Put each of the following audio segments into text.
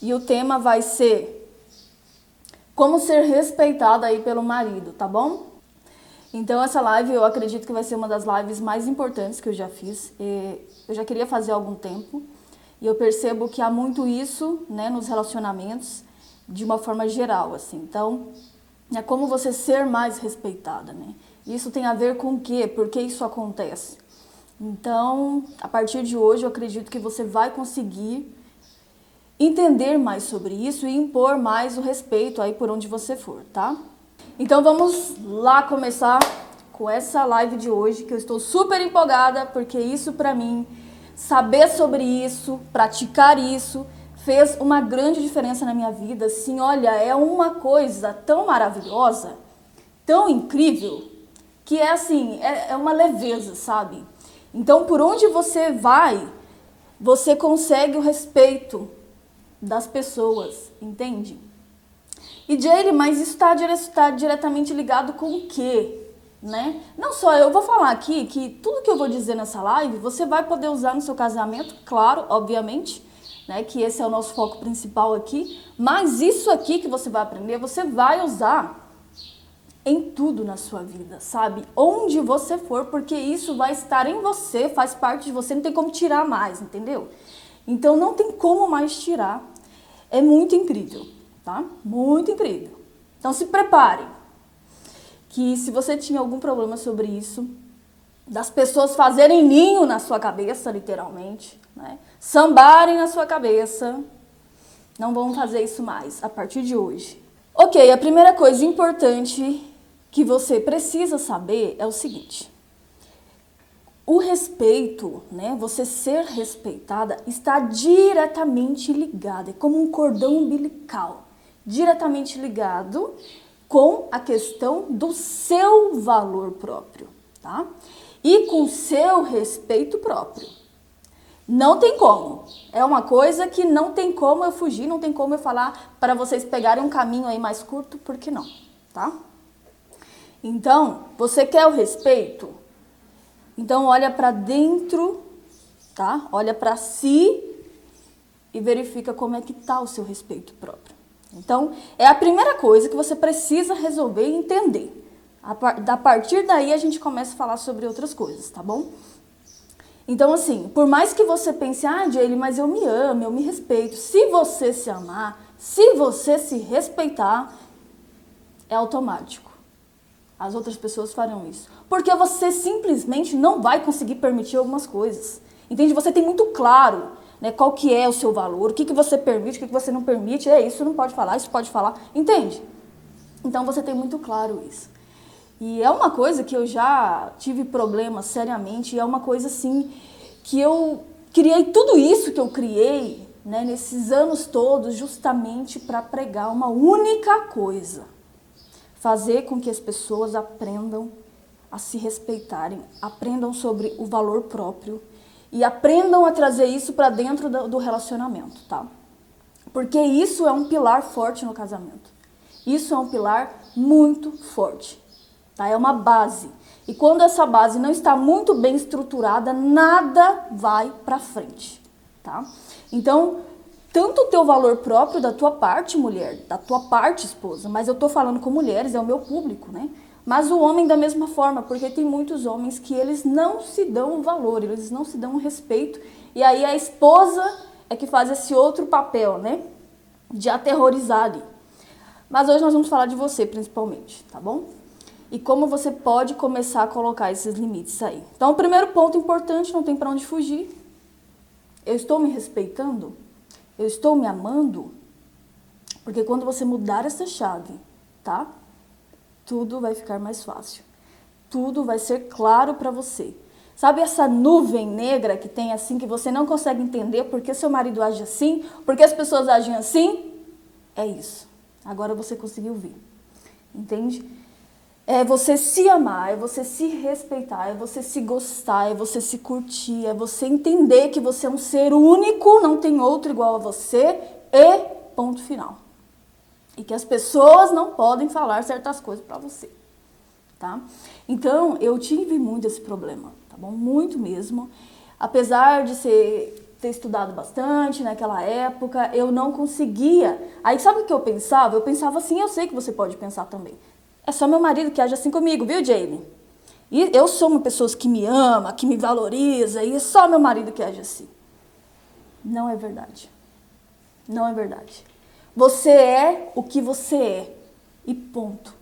E o tema vai ser como ser respeitada aí pelo marido, tá bom? Então essa live eu acredito que vai ser uma das lives mais importantes que eu já fiz. Eu já queria fazer há algum tempo e eu percebo que há muito isso, né, nos relacionamentos de uma forma geral, assim. Então, é como você ser mais respeitada, né? Isso tem a ver com o quê? Por que isso acontece? Então, a partir de hoje eu acredito que você vai conseguir entender mais sobre isso e impor mais o respeito aí por onde você for, tá? Então vamos lá começar com essa live de hoje, que eu estou super empolgada, porque isso pra mim, saber sobre isso, praticar isso, fez uma grande diferença na minha vida. Assim, olha, é uma coisa tão maravilhosa, tão incrível, que é assim, é uma leveza, sabe? Então, por onde você vai, você consegue o respeito das pessoas, entende? E Jaylee, mas isso está diretamente ligado com o quê? Né? Não só, eu vou falar aqui que tudo que eu vou dizer nessa live, você vai poder usar no seu casamento, claro, obviamente, né, que esse é o nosso foco principal aqui, mas isso aqui que você vai aprender, você vai usar em tudo na sua vida, sabe? Onde você for, porque isso vai estar em você, faz parte de você, não tem como tirar mais, entendeu? Então não tem como mais tirar. É muito incrível, tá? Muito incrível. Então se prepare, que se você tinha algum problema sobre isso, das pessoas fazerem ninho na sua cabeça, literalmente, né? Sambarem na sua cabeça, não vão fazer isso mais a partir de hoje. Ok, a primeira coisa importante que você precisa saber é o seguinte: o respeito, né, você ser respeitada, está diretamente ligado, é como um cordão umbilical, diretamente ligado com a questão do seu valor próprio, tá? E com seu respeito próprio. Não tem como. É uma coisa que não tem como eu fugir, não tem como eu falar para vocês pegarem um caminho aí mais curto, porque não, tá? Então, você quer o respeito? Então, olha para dentro, tá? Olha para si e verifica como é que tá o seu respeito próprio. Então, é a primeira coisa que você precisa resolver e entender. A partir daí, a gente começa a falar sobre outras coisas, tá bom? Então, assim, por mais que você pense, Jaylee, mas eu me amo, eu me respeito. Se você se amar, se você se respeitar, é automático. As outras pessoas farão isso. Porque você simplesmente não vai conseguir permitir algumas coisas. Entende? Você tem muito claro, né, qual que é o seu valor, o que você permite, o que você não permite. Isso não pode falar, isso pode falar. Entende? Então você tem muito claro isso. E é uma coisa que eu já tive problemas seriamente. E é uma coisa assim que eu criei tudo isso que eu criei, né, nesses anos todos justamente para pregar uma única coisa. Fazer com que as pessoas aprendam a se respeitarem, aprendam sobre o valor próprio e aprendam a trazer isso para dentro do relacionamento, tá? Porque isso é um pilar forte no casamento. Isso é um pilar muito forte, tá? É uma base. E quando essa base não está muito bem estruturada, nada vai para frente, tá? Então, tanto o teu valor próprio da tua parte, mulher, da tua parte, esposa, mas eu tô falando com mulheres, é o meu público, né? Mas o homem da mesma forma, porque tem muitos homens que eles não se dão o valor, eles não se dão o respeito, e aí a esposa é que faz esse outro papel, né? De aterrorizar ali. Mas hoje nós vamos falar de você, principalmente, tá bom? E como você pode começar a colocar esses limites aí. Então, o primeiro ponto importante, não tem para onde fugir. Eu estou me respeitando? Eu estou me amando? Porque quando você mudar essa chave, tá? Tudo vai ficar mais fácil. Tudo vai ser claro para você. Sabe essa nuvem negra que tem assim, que você não consegue entender por que seu marido age assim, por que as pessoas agem assim? É isso. Agora você conseguiu ver. Entende? É você se amar, é você se respeitar, é você se gostar, é você se curtir, é você entender que você é um ser único, não tem outro igual a você e ponto final. E que as pessoas não podem falar certas coisas pra você, tá? Então, eu tive muito esse problema, tá bom? Muito mesmo. Apesar de ser ter estudado bastante naquela época, eu não conseguia. Aí sabe o que eu pensava? Eu pensava assim, eu sei que você pode pensar também. É só meu marido que age assim comigo, viu, Jamie? E eu sou uma pessoa que me ama, que me valoriza, e é só meu marido que age assim. Não é verdade. Não é verdade. Você é o que você é. E ponto.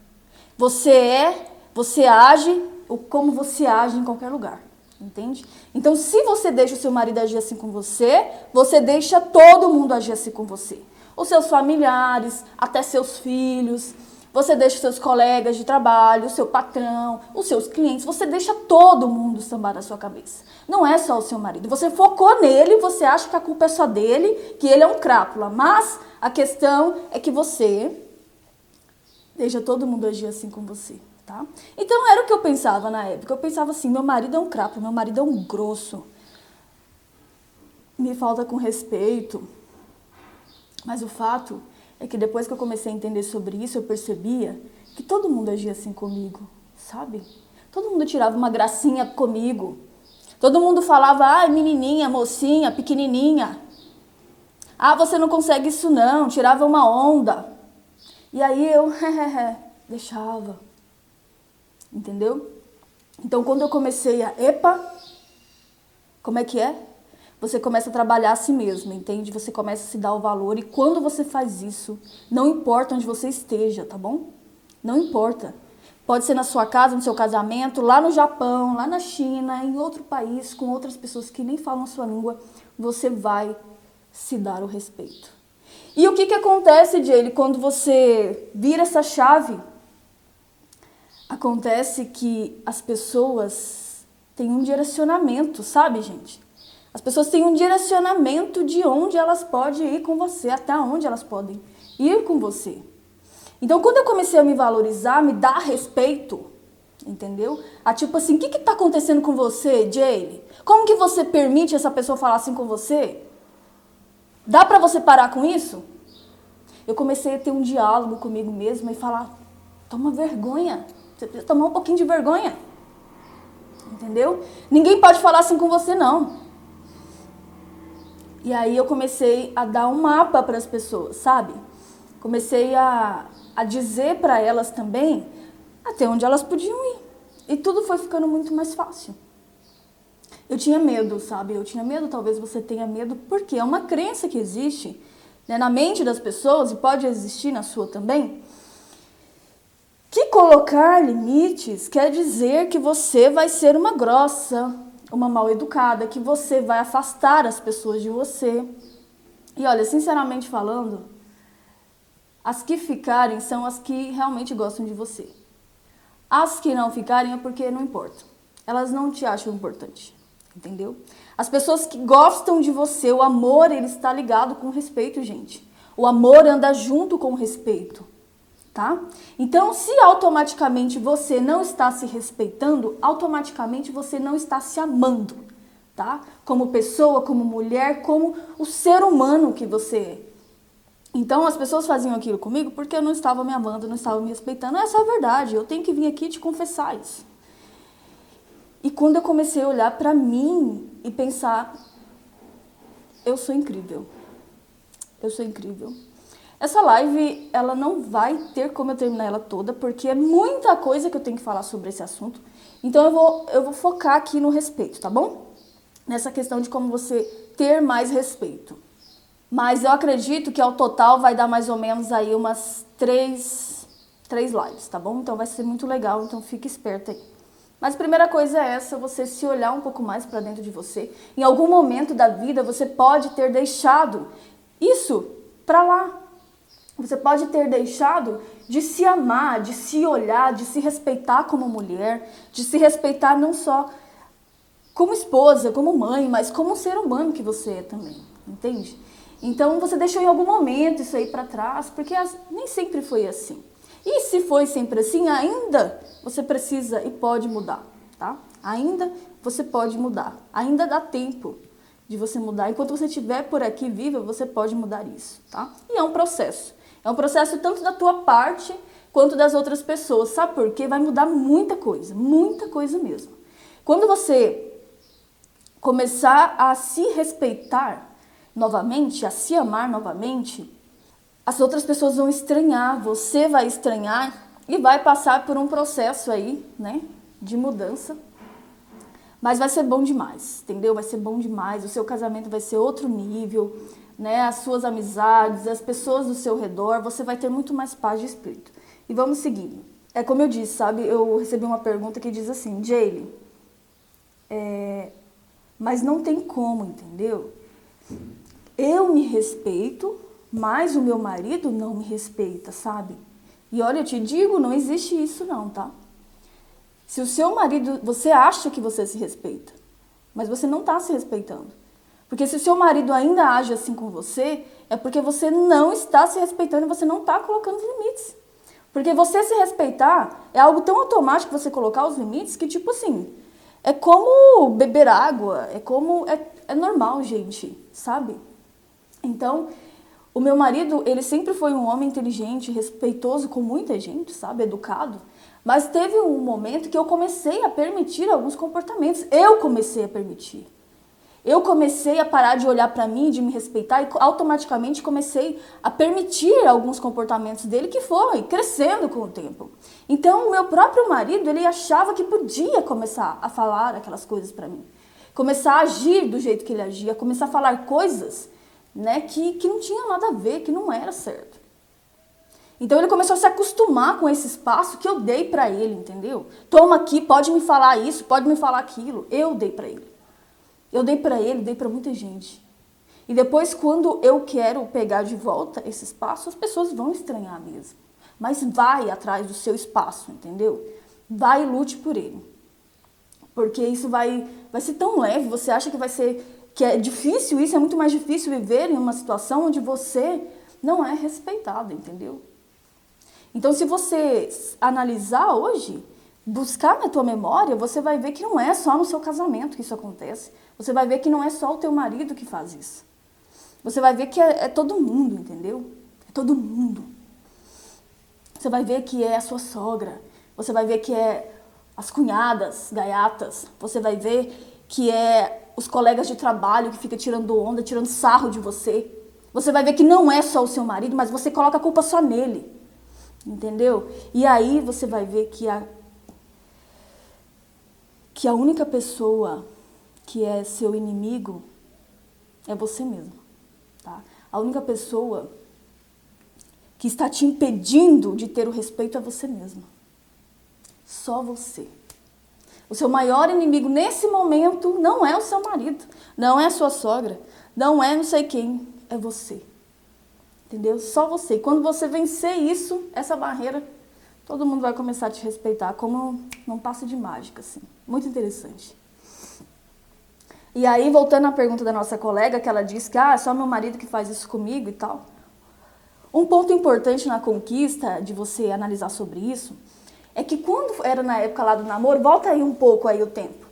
Você age como você age em qualquer lugar. Entende? Então, se você deixa o seu marido agir assim com você, você deixa todo mundo agir assim com você. Os seus familiares, até seus filhos, você deixa os seus colegas de trabalho, o seu patrão, os seus clientes, você deixa todo mundo sambar na sua cabeça. Não é só o seu marido. Você focou nele, você acha que a culpa é só dele, que ele é um crápula. Mas a questão é que você deixa todo mundo agir assim com você. Tá? Então era o que eu pensava na época. Eu pensava assim, meu marido é um crápula, meu marido é um grosso. Me falta com respeito. Mas o fato é que depois que eu comecei a entender sobre isso, eu percebia que todo mundo agia assim comigo, sabe? Todo mundo tirava uma gracinha comigo. Todo mundo falava, ai, menininha, mocinha, pequenininha. Ah, você não consegue isso não, tirava uma onda. E aí eu, deixava. Entendeu? Então, quando eu comecei como é que é? Você começa a trabalhar a si mesmo, entende? Você começa a se dar o valor e quando você faz isso, não importa onde você esteja, tá bom? Não importa. Pode ser na sua casa, no seu casamento, lá no Japão, lá na China, em outro país, com outras pessoas que nem falam a sua língua, você vai se dar o respeito. E o que acontece, Jaylee, quando você vira essa chave? Acontece que as pessoas têm um direcionamento, sabe, gente? As pessoas têm um direcionamento de onde elas podem ir com você, até onde elas podem ir com você. Então, quando eu comecei a me valorizar, me dar respeito, entendeu? Tipo assim, o que tá acontecendo com você, Jaylee? Como que você permite essa pessoa falar assim com você? Dá pra você parar com isso? Eu comecei a ter um diálogo comigo mesma e falar, toma vergonha. Você precisa tomar um pouquinho de vergonha. Entendeu? Ninguém pode falar assim com você, não. E aí eu comecei a dar um mapa para as pessoas, sabe? Comecei a dizer para elas também até onde elas podiam ir. E tudo foi ficando muito mais fácil. Eu tinha medo, sabe? Eu tinha medo, talvez você tenha medo, porque é uma crença que existe, né, na mente das pessoas, e pode existir na sua também, que colocar limites quer dizer que você vai ser uma grossa, uma mal educada, que você vai afastar as pessoas de você. E olha, sinceramente falando, as que ficarem são as que realmente gostam de você. As que não ficarem é porque não importa. Elas não te acham importante, entendeu? As pessoas que gostam de você, o amor, ele está ligado com respeito, gente. O amor anda junto com o respeito. Tá? Então, se automaticamente você não está se respeitando, automaticamente você não está se amando, tá? Como pessoa, como mulher, como o ser humano que você é. Então, as pessoas faziam aquilo comigo porque eu não estava me amando, não estava me respeitando. Essa é a verdade, eu tenho que vir aqui te confessar isso. E quando eu comecei a olhar para mim e pensar, eu sou incrível. Eu sou incrível. Essa live, ela não vai ter como eu terminar ela toda, porque é muita coisa que eu tenho que falar sobre esse assunto. Então, eu vou focar aqui no respeito, tá bom? Nessa questão de como você ter mais respeito. Mas eu acredito que ao total vai dar mais ou menos aí umas três lives, tá bom? Então vai ser muito legal, então fique esperto aí. Mas a primeira coisa é essa, você se olhar um pouco mais para dentro de você. Em algum momento da vida você pode ter deixado isso para lá. Você pode ter deixado de se amar, de se olhar, de se respeitar como mulher, de se respeitar não só como esposa, como mãe, mas como ser humano que você é também, entende? Então você deixou em algum momento isso aí para trás, porque nem sempre foi assim. E se foi sempre assim, ainda você precisa e pode mudar, tá? Ainda você pode mudar, ainda dá tempo de você mudar. Enquanto você estiver por aqui viva, você pode mudar isso, tá? E é um processo. É um processo tanto da tua parte quanto das outras pessoas. Sabe por quê? Vai mudar muita coisa mesmo. Quando você começar a se respeitar novamente, a se amar novamente, as outras pessoas vão estranhar, você vai estranhar e vai passar por um processo aí, né, de mudança. Mas vai ser bom demais, entendeu? Vai ser bom demais, o seu casamento vai ser outro nível, né? As suas amizades, as pessoas do seu redor, você vai ter muito mais paz de espírito. E vamos seguindo. É como eu disse, sabe? Eu recebi uma pergunta que diz assim, Jaylee, mas não tem como, entendeu? Eu me respeito, mas o meu marido não me respeita, sabe? E olha, eu te digo, não existe isso não, tá? Se o seu marido, você acha que você se respeita, mas você não está se respeitando. Porque se o seu marido ainda age assim com você, é porque você não está se respeitando e você não está colocando os limites. Porque você se respeitar é algo tão automático você colocar os limites que, tipo assim, é como beber água, é normal, gente, sabe? Então, o meu marido, ele sempre foi um homem inteligente, respeitoso com muita gente, sabe? Educado. Mas teve um momento que eu comecei a permitir alguns comportamentos. Eu comecei a permitir. Eu comecei a parar de olhar para mim, de me respeitar e automaticamente comecei a permitir alguns comportamentos dele que foi crescendo com o tempo. Então, o meu próprio marido, ele achava que podia começar a falar aquelas coisas para mim. Começar a agir do jeito que ele agia, começar a falar coisas, né, que não tinha nada a ver, que não era certo. Então ele começou a se acostumar com esse espaço que eu dei para ele, entendeu? Toma aqui, pode me falar isso, pode me falar aquilo. Eu dei para ele. Eu dei para ele, dei para muita gente. E depois, quando eu quero pegar de volta esse espaço, as pessoas vão estranhar mesmo. Mas vai atrás do seu espaço, entendeu? Vai e lute por ele. Porque isso vai ser tão leve, você acha que é difícil isso, é muito mais difícil viver em uma situação onde você não é respeitado, entendeu? Então, se você analisar hoje, buscar na tua memória, você vai ver que não é só no seu casamento que isso acontece. Você vai ver que não é só o teu marido que faz isso. Você vai ver que é todo mundo, entendeu? É todo mundo. Você vai ver que é a sua sogra. Você vai ver que é as cunhadas, gaiatas. Você vai ver que é os colegas de trabalho que ficam tirando onda, tirando sarro de você. Você vai ver que não é só o seu marido, mas você coloca a culpa só nele. Entendeu? E aí você vai ver que a única pessoa que é seu inimigo é você mesmo, tá? A única pessoa que está te impedindo de ter o respeito é você mesmo. Só você. O seu maior inimigo nesse momento não é o seu marido, não é a sua sogra, não é não sei quem, é você. Entendeu? Só você. E quando você vencer isso, essa barreira, todo mundo vai começar a te respeitar como num passe de mágica, assim. Muito interessante. E aí, voltando à pergunta da nossa colega, que ela disse que é só meu marido que faz isso comigo e tal. Um ponto importante na conquista, de você analisar sobre isso, é que quando era na época lá do namoro, volta aí um pouco aí o tempo.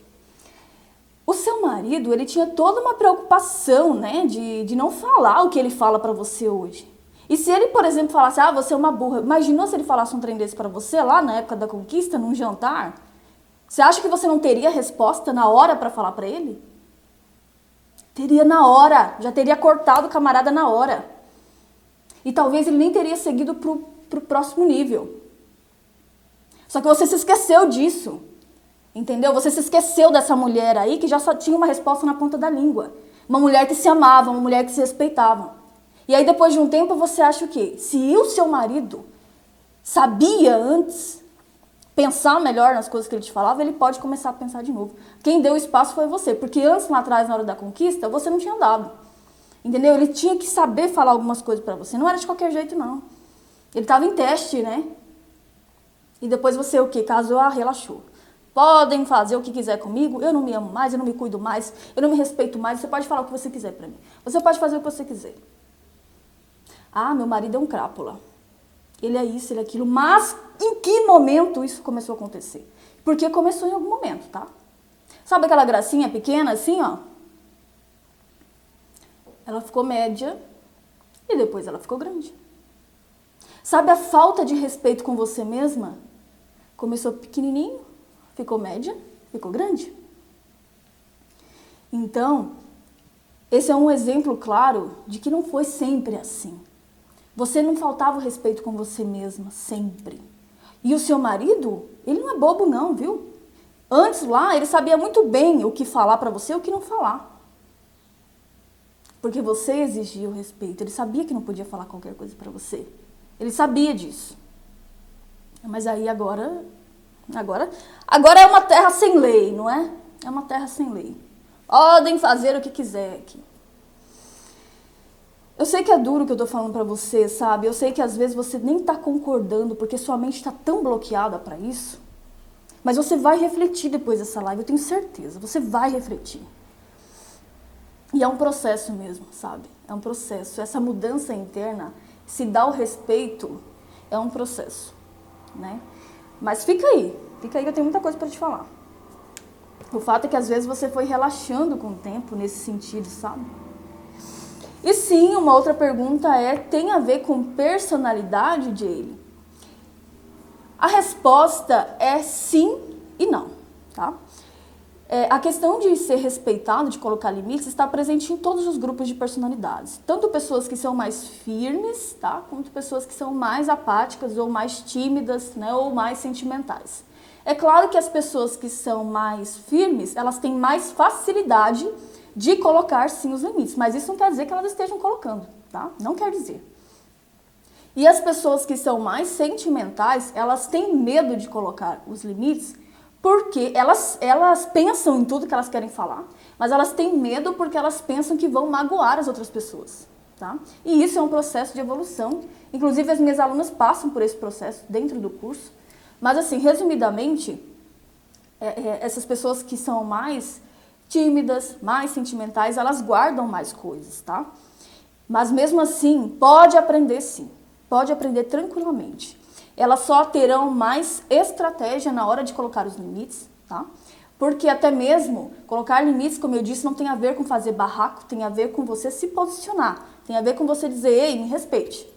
O seu marido, ele tinha toda uma preocupação, né, de não falar o que ele fala pra você hoje. E se ele, por exemplo, falasse, você é uma burra, imaginou se ele falasse um trem desse pra você lá na época da conquista, num jantar? Você acha que você não teria resposta na hora pra falar pra ele? Teria na hora, já teria cortado o camarada na hora. E talvez ele nem teria seguido pro próximo nível. Só que você se esqueceu disso. Entendeu? Você se esqueceu dessa mulher aí que já só tinha uma resposta na ponta da língua. Uma mulher que se amava, uma mulher que se respeitava. E aí depois de um tempo você acha o quê? Se o seu marido sabia antes pensar melhor nas coisas que ele te falava, ele pode começar a pensar de novo. Quem deu espaço foi você, porque antes lá atrás, na hora da conquista, você não tinha dado. Entendeu? Ele tinha que saber falar algumas coisas pra você, não era de qualquer jeito não. Ele tava em teste, né? E depois você o quê? Casou, relaxou. Podem fazer o que quiser comigo, eu não me amo mais, eu não me cuido mais, eu não me respeito mais, você pode falar o que você quiser pra mim. Você pode fazer o que você quiser. Meu marido é um crápula. Ele é isso, ele é aquilo. Mas em que momento isso começou a acontecer? Porque começou em algum momento, tá? Sabe aquela gracinha pequena assim, ó? Ela ficou média e depois ela ficou grande. Sabe a falta de respeito com você mesma? Começou pequenininho, ficou média, ficou grande. Então, esse é um exemplo claro de que não foi sempre assim. Você não faltava o respeito com você mesma, sempre. E o seu marido, ele não é bobo não, viu? Antes lá, ele sabia muito bem o que falar pra você e o que não falar. Porque você exigia o respeito. Ele sabia que não podia falar qualquer coisa pra você. Ele sabia disso. Mas aí agora é uma terra sem lei, não é? É uma terra sem lei. Podem fazer o que quiser aqui. Eu sei que é duro o que eu tô falando pra você, sabe? Eu sei que às vezes você nem tá concordando porque sua mente tá tão bloqueada pra isso. Mas você vai refletir depois dessa live, eu tenho certeza. Você vai refletir. E é um processo mesmo, sabe? É um processo. Essa mudança interna, se dá o respeito, é um processo, né? Mas fica aí que eu tenho muita coisa pra te falar. O fato é que às vezes você foi relaxando com o tempo nesse sentido, sabe? E sim, uma outra pergunta tem a ver com personalidade, Jaylee? A resposta é sim e não, tá? A questão de ser respeitado, de colocar limites, está presente em todos os grupos de personalidades. Tanto pessoas que são mais firmes, tá? Quanto pessoas que são mais apáticas ou mais tímidas, né? Ou mais sentimentais. É claro que as pessoas que são mais firmes, elas têm mais facilidade de colocar sim os limites, mas isso não quer dizer que elas estejam colocando, tá? Não quer dizer. E as pessoas que são mais sentimentais, elas têm medo de colocar os limites porque elas pensam em tudo que elas querem falar, mas elas têm medo porque elas pensam que vão magoar as outras pessoas, tá? E isso é um processo de evolução. Inclusive as minhas alunas passam por esse processo dentro do curso. Mas assim, resumidamente, essas pessoas que são mais tímidas, mais sentimentais, elas guardam mais coisas, tá? Mas mesmo assim, pode aprender sim. Pode aprender tranquilamente. Elas só terão mais estratégia na hora de colocar os limites, tá? Porque até mesmo colocar limites, como eu disse, não tem a ver com fazer barraco, tem a ver com você se posicionar, tem a ver com você dizer, ei, me respeite.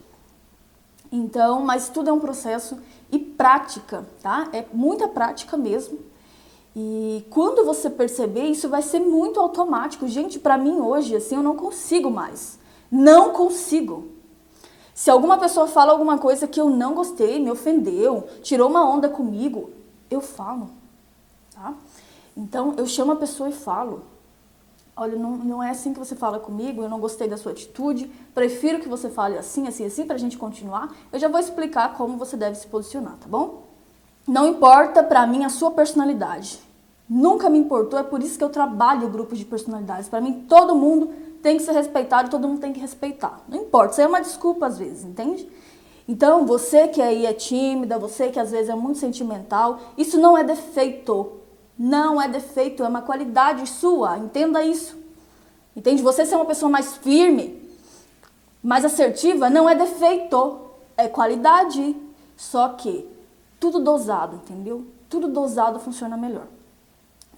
Então, mas tudo é um processo e prática, tá? É muita prática mesmo. E quando você perceber, isso vai ser muito automático. Gente, pra mim hoje, assim, eu não consigo mais. Não consigo. Se alguma pessoa fala alguma coisa que eu não gostei, me ofendeu, tirou uma onda comigo, eu falo, tá? Então, eu chamo a pessoa e falo. Olha, não é assim que você fala comigo, eu não gostei da sua atitude, prefiro que você fale assim, assim, assim, pra gente continuar. Eu já vou explicar como você deve se posicionar, tá bom? Não importa pra mim a sua personalidade. Nunca me importou, é por isso que eu trabalho grupos de personalidades. Pra mim, todo mundo tem que ser respeitado, todo mundo tem que respeitar. Não importa, isso aí é uma desculpa às vezes, entende? Então, você que aí é tímida, você que às vezes é muito sentimental, isso não é defeito. Não é defeito, é uma qualidade sua, entenda isso. Entende? Você ser uma pessoa mais firme, mais assertiva, não é defeito, é qualidade. Só que tudo dosado, entendeu? Tudo dosado funciona melhor.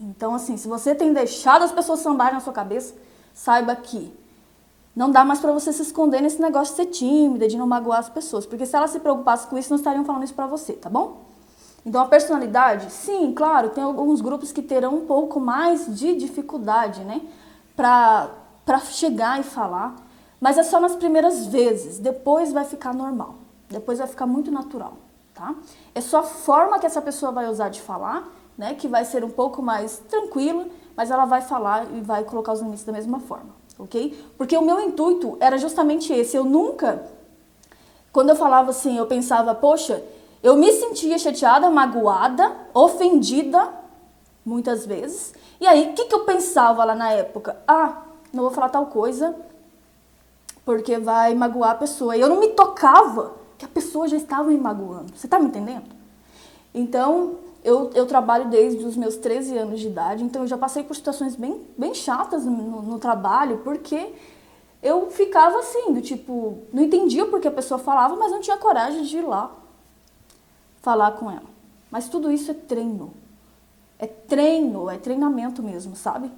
Então, assim, se você tem deixado as pessoas sambarem na sua cabeça, saiba que não dá mais pra você se esconder nesse negócio de ser tímida, de não magoar as pessoas. Porque se elas se preocupassem com isso, não estariam falando isso pra você, tá bom? Então, a personalidade, sim, claro, tem alguns grupos que terão um pouco mais de dificuldade, né? Pra chegar e falar. Mas é só nas primeiras vezes, depois vai ficar normal. Depois vai ficar muito natural, tá? É só a forma que essa pessoa vai usar de falar, né? Que vai ser um pouco mais tranquila, mas ela vai falar e vai colocar os limites da mesma forma, ok? Porque o meu intuito era justamente esse. Eu nunca, quando eu falava assim, eu pensava, poxa, eu me sentia chateada, magoada, ofendida, muitas vezes. E aí, o que eu pensava lá na época? Ah, não vou falar tal coisa, porque vai magoar a pessoa. E eu não me tocava que a pessoa já estava me magoando. Você tá me entendendo? Então, eu trabalho desde os meus 13 anos de idade, então eu já passei por situações bem chatas no trabalho, porque eu ficava assim, do tipo, não entendia porque a pessoa falava, mas não tinha coragem de ir lá falar com ela. Mas tudo isso é treino. É treino, é treinamento mesmo, sabe?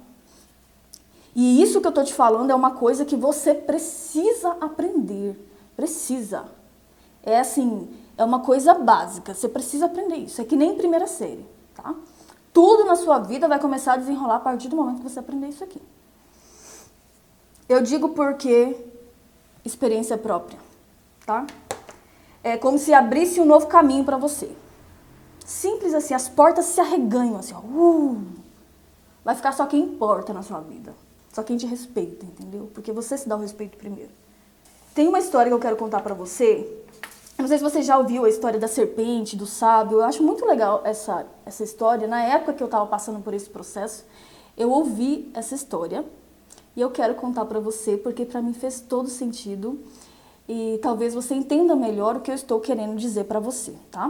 E isso que eu tô te falando é uma coisa que você precisa aprender. Precisa. É assim, é uma coisa básica. Você precisa aprender isso. É que nem primeira série, tá? Tudo na sua vida vai começar a desenrolar a partir do momento que você aprender isso aqui. Eu digo porque experiência própria, tá? É como se abrisse um novo caminho para você. Simples assim, as portas se arreganham assim, ó. Vai ficar só quem importa na sua vida. Só quem te respeita, entendeu? Porque você se dá o respeito primeiro. Tem uma história que eu quero contar pra você. Eu não sei se você já ouviu a história da serpente, do sábio. Eu acho muito legal essa história. Na época que eu tava passando por esse processo, eu ouvi essa história. E eu quero contar pra você, porque pra mim fez todo sentido. E talvez você entenda melhor o que eu estou querendo dizer pra você, tá?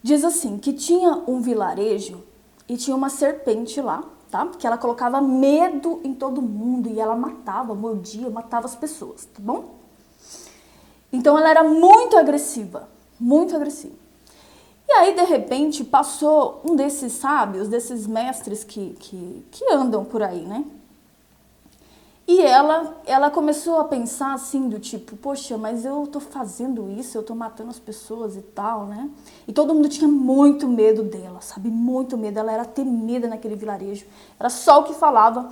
Diz assim, que tinha um vilarejo e tinha uma serpente lá, tá? Que ela colocava medo em todo mundo e ela matava, mordia, matava as pessoas, tá bom? Então ela era muito agressiva, muito agressiva. E aí, de repente, passou um desses sábios, desses mestres que andam por aí, né? E ela começou a pensar assim, do tipo, poxa, mas eu tô fazendo isso, eu tô matando as pessoas e tal, né? E todo mundo tinha muito medo dela, sabe? Muito medo, ela era temida naquele vilarejo. Era só o que falava,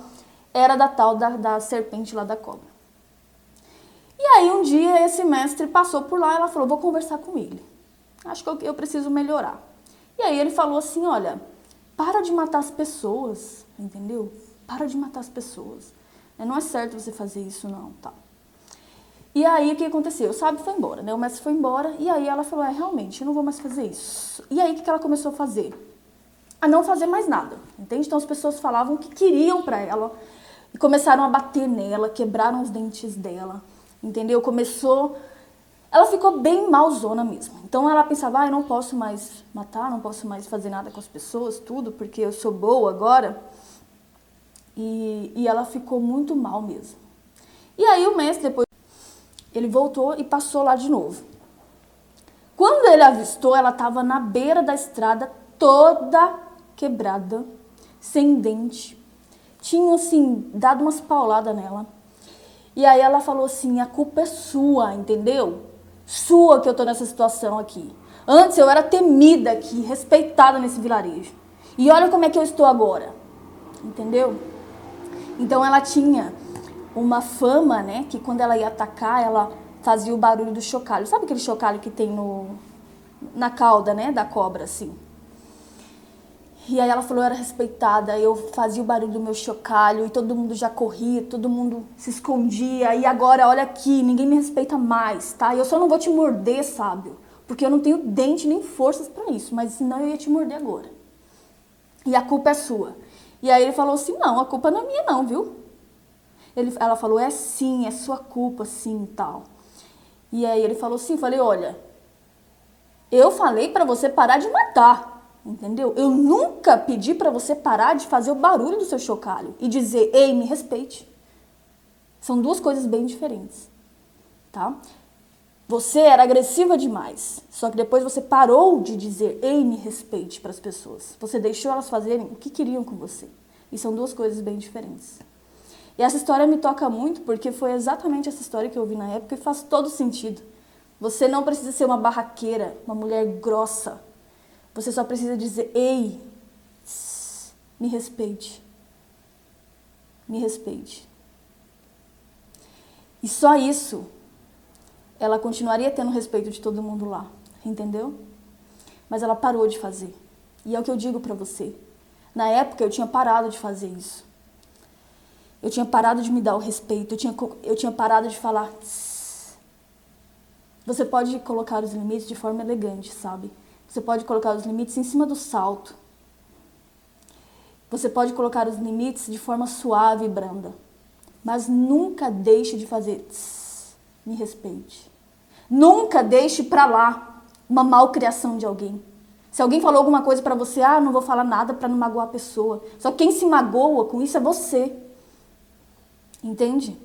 era da tal da serpente lá da cobra. E aí um dia esse mestre passou por lá e ela falou, vou conversar com ele. Acho que eu preciso melhorar. E aí ele falou assim, olha, para de matar as pessoas, entendeu? Para de matar as pessoas. Não é certo você fazer isso não, tá? E aí o que aconteceu? O sábio foi embora, né? O mestre foi embora e aí ela falou, realmente, eu não vou mais fazer isso. E aí o que ela começou a fazer? A não fazer mais nada, entende? Então as pessoas falavam o que queriam pra ela e começaram a bater nela, quebraram os dentes dela, entendeu? Ela ficou bem malzona mesmo. Então ela pensava, eu não posso mais matar, não posso mais fazer nada com as pessoas, tudo, porque eu sou boa agora. E ela ficou muito mal mesmo. E aí o mestre depois, ele voltou e passou lá de novo. Quando ele avistou, ela estava na beira da estrada, toda quebrada, sem dente. Tinham, assim, dado umas pauladas nela. E aí ela falou assim, a culpa é sua, entendeu? Sua que eu tô nessa situação aqui. Antes eu era temida aqui, respeitada nesse vilarejo. E olha como é que eu estou agora. Entendeu? Então ela tinha uma fama, né, que quando ela ia atacar, ela fazia o barulho do chocalho. Sabe aquele chocalho que tem na cauda, né, da cobra, assim? E aí ela falou, eu era respeitada, eu fazia o barulho do meu chocalho e todo mundo já corria, todo mundo se escondia. E agora, olha aqui, ninguém me respeita mais, tá? Eu só não vou te morder, sábio, porque eu não tenho dente nem forças pra isso, mas senão eu ia te morder agora. E a culpa é sua. E aí ele falou assim, não, a culpa não é minha não, viu? Ela falou, é sim, é sua culpa, sim, tal. E aí ele falou assim, falei, olha, eu falei pra você parar de matar, entendeu? Eu nunca pedi pra você parar de fazer o barulho do seu chocalho e dizer, ei, me respeite. São duas coisas bem diferentes, tá? Você era agressiva demais, só que depois você parou de dizer, ei, me respeite para as pessoas. Você deixou elas fazerem o que queriam com você. E são duas coisas bem diferentes. E essa história me toca muito porque foi exatamente essa história que eu ouvi na época e faz todo sentido. Você não precisa ser uma barraqueira, uma mulher grossa. Você só precisa dizer, ei, me respeite. Me respeite. E só isso, ela continuaria tendo respeito de todo mundo lá, entendeu? Mas ela parou de fazer. E é o que eu digo pra você. Na época eu tinha parado de fazer isso. Eu tinha parado de me dar o respeito, eu tinha parado de falar. Você pode colocar os limites de forma elegante, sabe? Você pode colocar os limites em cima do salto. Você pode colocar os limites de forma suave e branda. Mas nunca deixe de fazer. Me respeite. Nunca deixe pra lá uma malcriação de alguém. Se alguém falou alguma coisa pra você, não vou falar nada pra não magoar a pessoa. Só que quem se magoa com isso é você. Entende?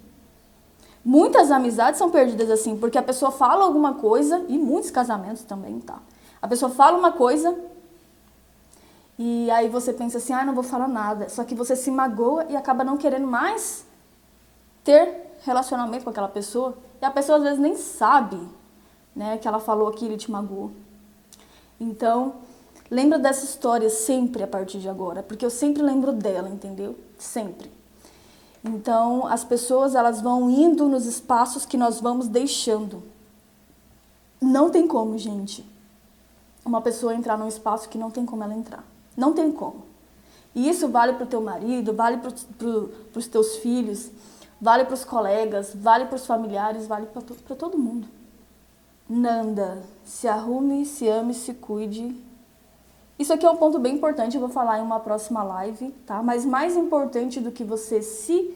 Muitas amizades são perdidas assim, porque a pessoa fala alguma coisa, e muitos casamentos também, tá? A pessoa fala uma coisa, e aí você pensa assim, não vou falar nada. Só que você se magoa e acaba não querendo mais ter relacionamento com aquela pessoa. E a pessoa às vezes nem sabe, né, que ela falou aquilo e te magoou. Então, lembra dessa história sempre a partir de agora, porque eu sempre lembro dela, entendeu? Sempre. Então, as pessoas, elas vão indo nos espaços que nós vamos deixando. Não tem como, gente, uma pessoa entrar num espaço que não tem como ela entrar. Não tem como. E isso vale para o teu marido, vale para os teus filhos, vale para os colegas, vale para os familiares, vale para todo mundo. Nanda, se arrume, se ame, se cuide. Isso aqui é um ponto bem importante, eu vou falar em uma próxima live, tá? Mas mais importante do que você se...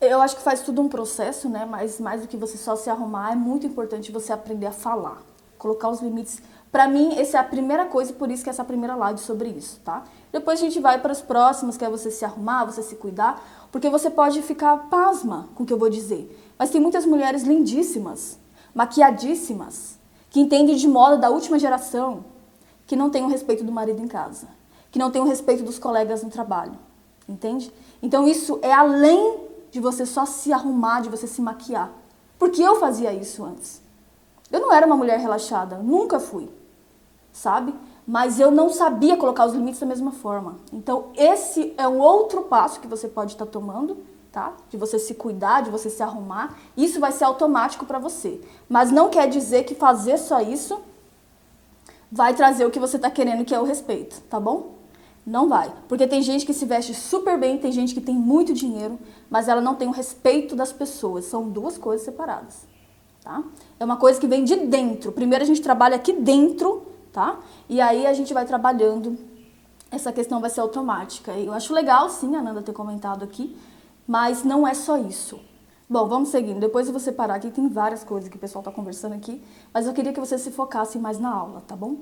Eu acho que faz tudo um processo, né? Mas mais do que você só se arrumar, é muito importante você aprender a falar, colocar os limites. Pra mim, essa é a primeira coisa, por isso que essa é a primeira live sobre isso, tá? Depois a gente vai para as próximas, que é você se arrumar, você se cuidar, porque você pode ficar pasma com o que eu vou dizer. Mas tem muitas mulheres lindíssimas, maquiadíssimas, que entendem de moda da última geração, que não tem o respeito do marido em casa, que não tem o respeito dos colegas no trabalho, entende? Então isso é além de você só se arrumar, de você se maquiar. Porque eu fazia isso antes. Eu não era uma mulher relaxada, nunca fui, sabe? Mas eu não sabia colocar os limites da mesma forma. Então esse é um outro passo que você pode estar tomando, tá? De você se cuidar, de você se arrumar. Isso vai ser automático para você. Mas não quer dizer que fazer só isso vai trazer o que você está querendo, que é o respeito, tá bom? Não vai. Porque tem gente que se veste super bem, tem gente que tem muito dinheiro, mas ela não tem o respeito das pessoas. São duas coisas separadas, tá? É uma coisa que vem de dentro. Primeiro a gente trabalha aqui dentro, tá? E aí a gente vai trabalhando. Essa questão vai ser automática. Eu acho legal, sim, a Nanda ter comentado aqui, mas não é só isso. Bom, vamos seguindo. Depois eu vou separar aqui, tem várias coisas que o pessoal está conversando aqui, mas eu queria que você se focasse mais na aula, tá bom?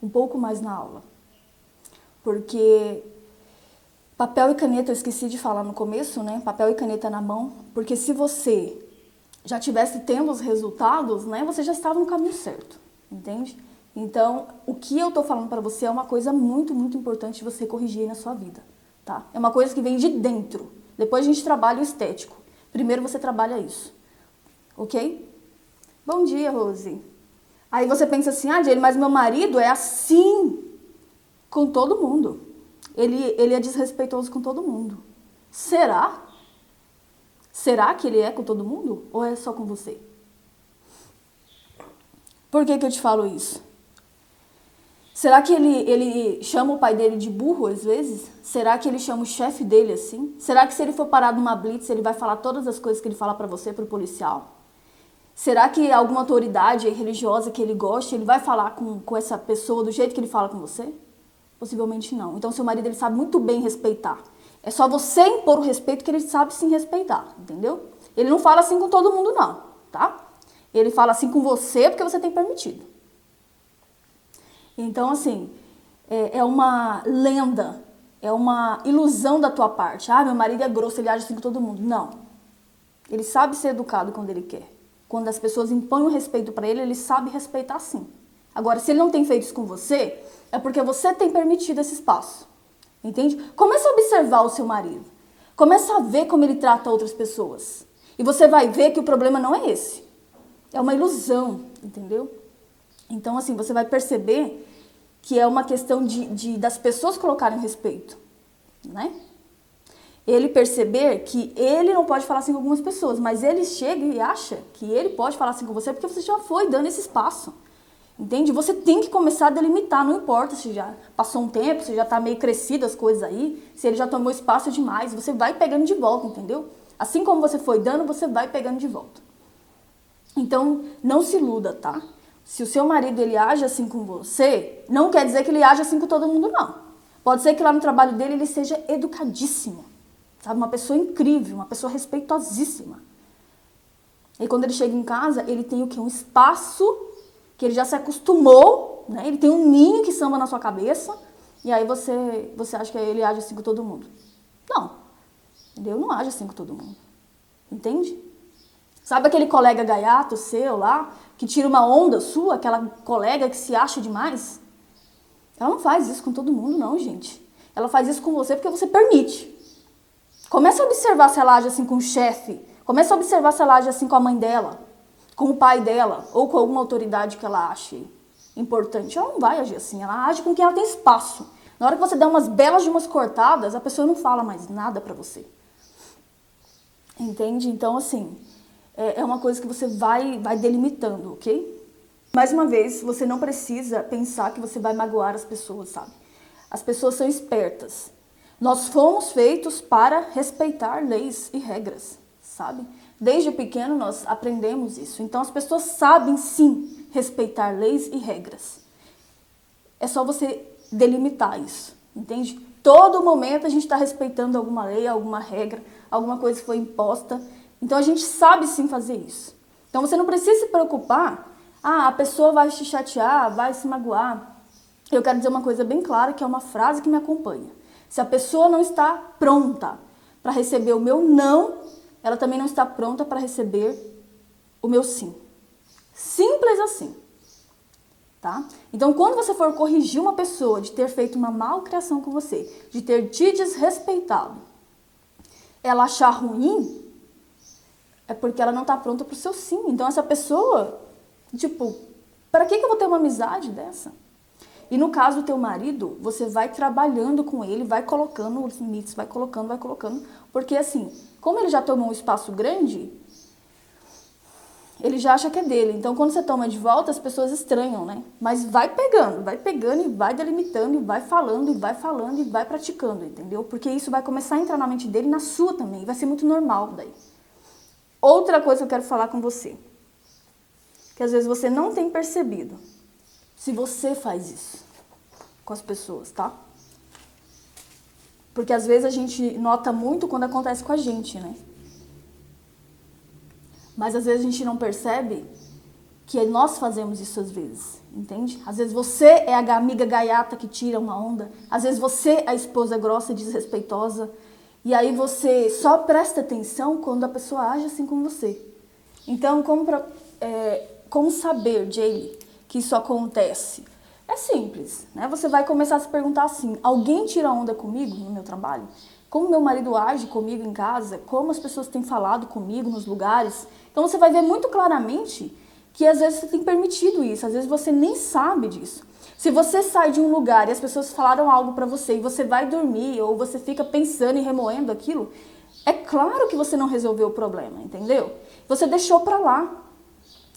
Um pouco mais na aula. Porque papel e caneta, eu esqueci de falar no começo, né? Papel e caneta na mão, porque se você já tivesse tendo os resultados, né? Você já estava no caminho certo, entende? Então, o que eu tô falando para você é uma coisa muito, muito importante de você corrigir aí na sua vida, tá? É uma coisa que vem de dentro. Depois a gente trabalha o estético. Primeiro você trabalha isso, ok? Bom dia, Rose. Aí você pensa assim, ah, Jane, mas meu marido é assim com todo mundo. Ele é desrespeitoso com todo mundo. Será? Será que ele é com todo mundo? Ou é só com você? Por que eu te falo isso? Será que ele chama o pai dele de burro às vezes? Será que ele chama o chefe dele assim? Será que se ele for parar numa blitz, ele vai falar todas as coisas que ele fala pra você, pro policial? Será que alguma autoridade religiosa que ele goste, ele vai falar com essa pessoa do jeito que ele fala com você? Possivelmente não. Então, seu marido, ele sabe muito bem respeitar. É só você impor o respeito que ele sabe sim respeitar, entendeu? Ele não fala assim com todo mundo, não, tá? Ele fala assim com você porque você tem permitido. Então, assim, é uma lenda, é uma ilusão da tua parte. Ah, meu marido é grosso, ele age assim com todo mundo. Não. Ele sabe ser educado quando ele quer. Quando as pessoas impõem o respeito para ele, ele sabe respeitar sim. Agora, se ele não tem feito isso com você, é porque você tem permitido esse espaço. Entende? Começa a observar o seu marido. Começa a ver como ele trata outras pessoas. E você vai ver que o problema não é esse. É uma ilusão, entendeu? Então, assim, você vai perceber que é uma questão das pessoas colocarem respeito, né? Ele perceber que ele não pode falar assim com algumas pessoas, mas ele chega e acha que ele pode falar assim com você porque você já foi dando esse espaço. Entende? Você tem que começar a delimitar, não importa se já passou um tempo, se já tá meio crescido as coisas aí, se ele já tomou espaço demais, você vai pegando de volta, entendeu? Assim como você foi dando, você vai pegando de volta. Então, não se iluda, tá? Se o seu marido, ele age assim com você, não quer dizer que ele age assim com todo mundo, não. Pode ser que lá no trabalho dele ele seja educadíssimo, sabe? Uma pessoa incrível, uma pessoa respeitosíssima. E quando ele chega em casa, ele tem o quê? Um espaço que ele já se acostumou, né? Ele tem um ninho que samba na sua cabeça, e aí você acha que ele age assim com todo mundo. Não, ele não age assim com todo mundo, entende? Sabe aquele colega gaiato seu lá, que tira uma onda sua, aquela colega que se acha demais? Ela não faz isso com todo mundo, não, gente. Ela faz isso com você porque você permite. Começa a observar se ela age assim com o chefe, começa a observar se ela age assim com a mãe dela, com o pai dela, ou com alguma autoridade que ela ache importante. Ela não vai agir assim, ela age com quem ela tem espaço. Na hora que você der umas belas de umas cortadas, a pessoa não fala mais nada pra você. Entende? Então, assim, é uma coisa que você vai delimitando, ok? Mais uma vez, você não precisa pensar que você vai magoar as pessoas, sabe? As pessoas são espertas. Nós fomos feitos para respeitar leis e regras, sabe? Desde pequeno nós aprendemos isso. Então as pessoas sabem sim respeitar leis e regras. É só você delimitar isso, entende? Todo momento a gente está respeitando alguma lei, alguma regra, alguma coisa que foi imposta. Então a gente sabe sim fazer isso. Então você não precisa se preocupar, a pessoa vai te chatear, vai se magoar. Eu quero dizer uma coisa bem clara, que é uma frase que me acompanha. Se a pessoa não está pronta para receber o meu não, ela também não está pronta para receber o meu sim. Simples assim. Tá? Então, quando você for corrigir uma pessoa de ter feito uma malcriação com você, de ter te desrespeitado, ela achar ruim, é porque ela não está pronta para o seu sim. Então, essa pessoa, tipo, para que eu vou ter uma amizade dessa? E no caso do teu marido, você vai trabalhando com ele, vai colocando os limites, vai colocando, porque assim, como ele já tomou um espaço grande, ele já acha que é dele. Então, quando você toma de volta, as pessoas estranham, né? Mas vai pegando e vai delimitando, e vai falando, e vai praticando, entendeu? Porque isso vai começar a entrar na mente dele e na sua também, vai ser muito normal daí. Outra coisa que eu quero falar com você, que às vezes você não tem percebido, se você faz isso com as pessoas, tá? Porque às vezes a gente nota muito quando acontece com a gente, né? Mas às vezes a gente não percebe que nós fazemos isso às vezes, entende? Às vezes você é a amiga gaiata que tira uma onda, às vezes você é a esposa grossa e desrespeitosa, e aí você só presta atenção quando a pessoa age assim com você. Então, como saber, Jaylee, que isso acontece? É simples, né? Você vai começar a se perguntar assim, alguém tira onda comigo no meu trabalho? Como meu marido age comigo em casa? Como as pessoas têm falado comigo nos lugares? Então você vai ver muito claramente que às vezes você tem permitido isso, às vezes você nem sabe disso. Se você sai de um lugar e as pessoas falaram algo pra você e você vai dormir ou você fica pensando e remoendo aquilo, é claro que você não resolveu o problema, entendeu? Você deixou pra lá.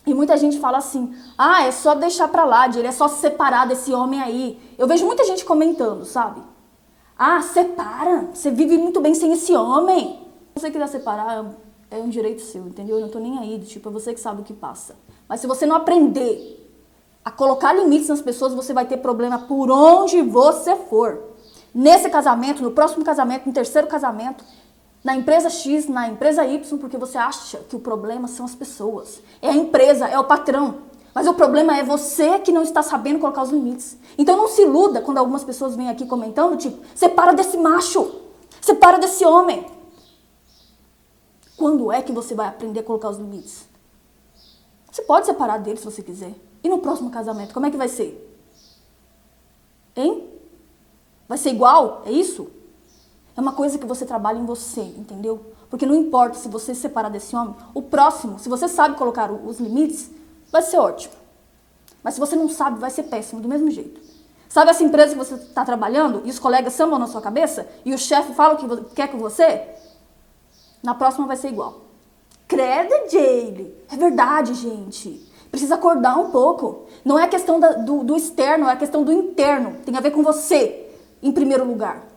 E muita gente fala assim, é só deixar pra lá, ele é só se separar desse homem aí. Eu vejo muita gente comentando, sabe? Separa, você vive muito bem sem esse homem. Se você quiser separar, é um direito seu, entendeu? Eu não tô nem aí, tipo, é você que sabe o que passa. Mas se você não aprender a colocar limites nas pessoas, você vai ter problema por onde você for. Nesse casamento, no próximo casamento, no terceiro casamento, na empresa X, na empresa Y, porque você acha que o problema são as pessoas. É a empresa, é o patrão. Mas o problema é você que não está sabendo colocar os limites. Então não se iluda quando algumas pessoas vêm aqui comentando, tipo, separa desse macho, separa desse homem. Quando é que você vai aprender a colocar os limites? Você pode separar dele se você quiser. E no próximo casamento, como é que vai ser? Hein? Vai ser igual? É isso? É uma coisa que você trabalha em você, entendeu? Porque não importa se você se separar desse homem, o próximo, se você sabe colocar os limites, vai ser ótimo. Mas se você não sabe, vai ser péssimo, do mesmo jeito. Sabe essa empresa que você está trabalhando e os colegas sambam na sua cabeça e o chefe fala o que quer com você? Na próxima vai ser igual. Credo, Jaylee. É verdade, gente. Precisa acordar um pouco. Não é a questão do externo, é a questão do interno. Tem a ver com você, em primeiro lugar.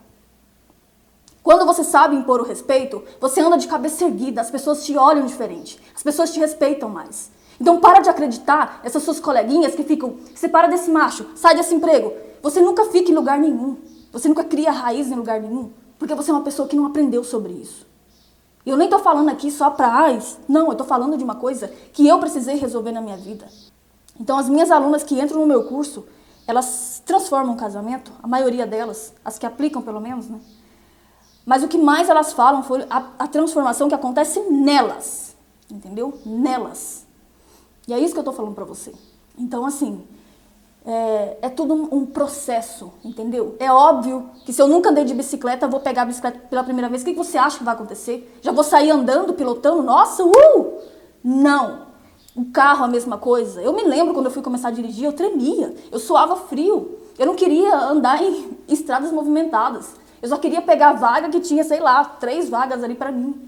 Quando você sabe impor o respeito, você anda de cabeça erguida, as pessoas te olham diferente, as pessoas te respeitam mais. Então para de acreditar essas suas coleguinhas que ficam, separa desse macho, sai desse emprego. Você nunca fica em lugar nenhum, você nunca cria raiz em lugar nenhum, porque você é uma pessoa que não aprendeu sobre isso. E eu nem tô falando aqui só pra não, eu tô falando de uma coisa que eu precisei resolver na minha vida. Então as minhas alunas que entram no meu curso, elas transformam o casamento, a maioria delas, as que aplicam pelo menos, né? Mas o que mais elas falam foi a transformação que acontece nelas, entendeu? Nelas. E é isso que eu tô falando pra você. Então, assim, é tudo um processo, entendeu? É óbvio que se eu nunca andei de bicicleta, eu vou pegar a bicicleta pela primeira vez. O que você acha que vai acontecer? Já vou sair andando, pilotando? Nossa, Não. O carro, a mesma coisa. Eu me lembro quando eu fui começar a dirigir, eu tremia. Eu suava frio. Eu não queria andar em estradas movimentadas. Eu só queria pegar a vaga que tinha, sei lá, 3 vagas ali pra mim.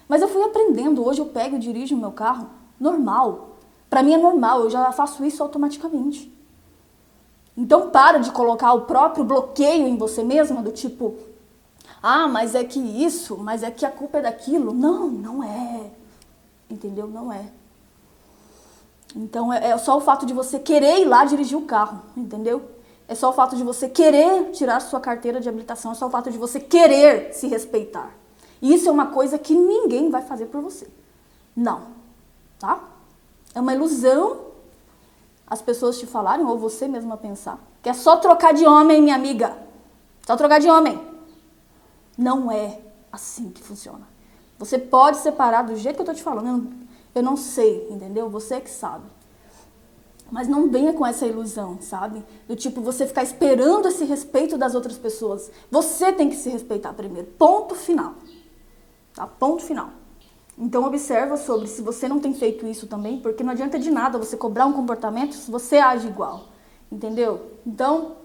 Mas eu fui aprendendo, hoje eu pego e dirijo o meu carro normal. Pra mim é normal, eu já faço isso automaticamente. Então para de colocar o próprio bloqueio em você mesma, do tipo, ah, mas é que isso, mas é que a culpa é daquilo. Não, não é. Entendeu? Não é. Então é só o fato de você querer ir lá dirigir o carro, entendeu? É só o fato de você querer tirar sua carteira de habilitação, é só o fato de você querer se respeitar. E isso é uma coisa que ninguém vai fazer por você. Não. Tá? É uma ilusão as pessoas te falarem, ou você mesma pensar, que é só trocar de homem, minha amiga. Só trocar de homem. Não é assim que funciona. Você pode separar do jeito que eu tô te falando. Eu não sei, entendeu? Você é que sabe. Mas não venha com essa ilusão, sabe? Do tipo, você ficar esperando esse respeito das outras pessoas. Você tem que se respeitar primeiro. Ponto final. Tá? Ponto final. Então observa sobre se você não tem feito isso também, porque não adianta de nada você cobrar um comportamento se você age igual. Entendeu? Então,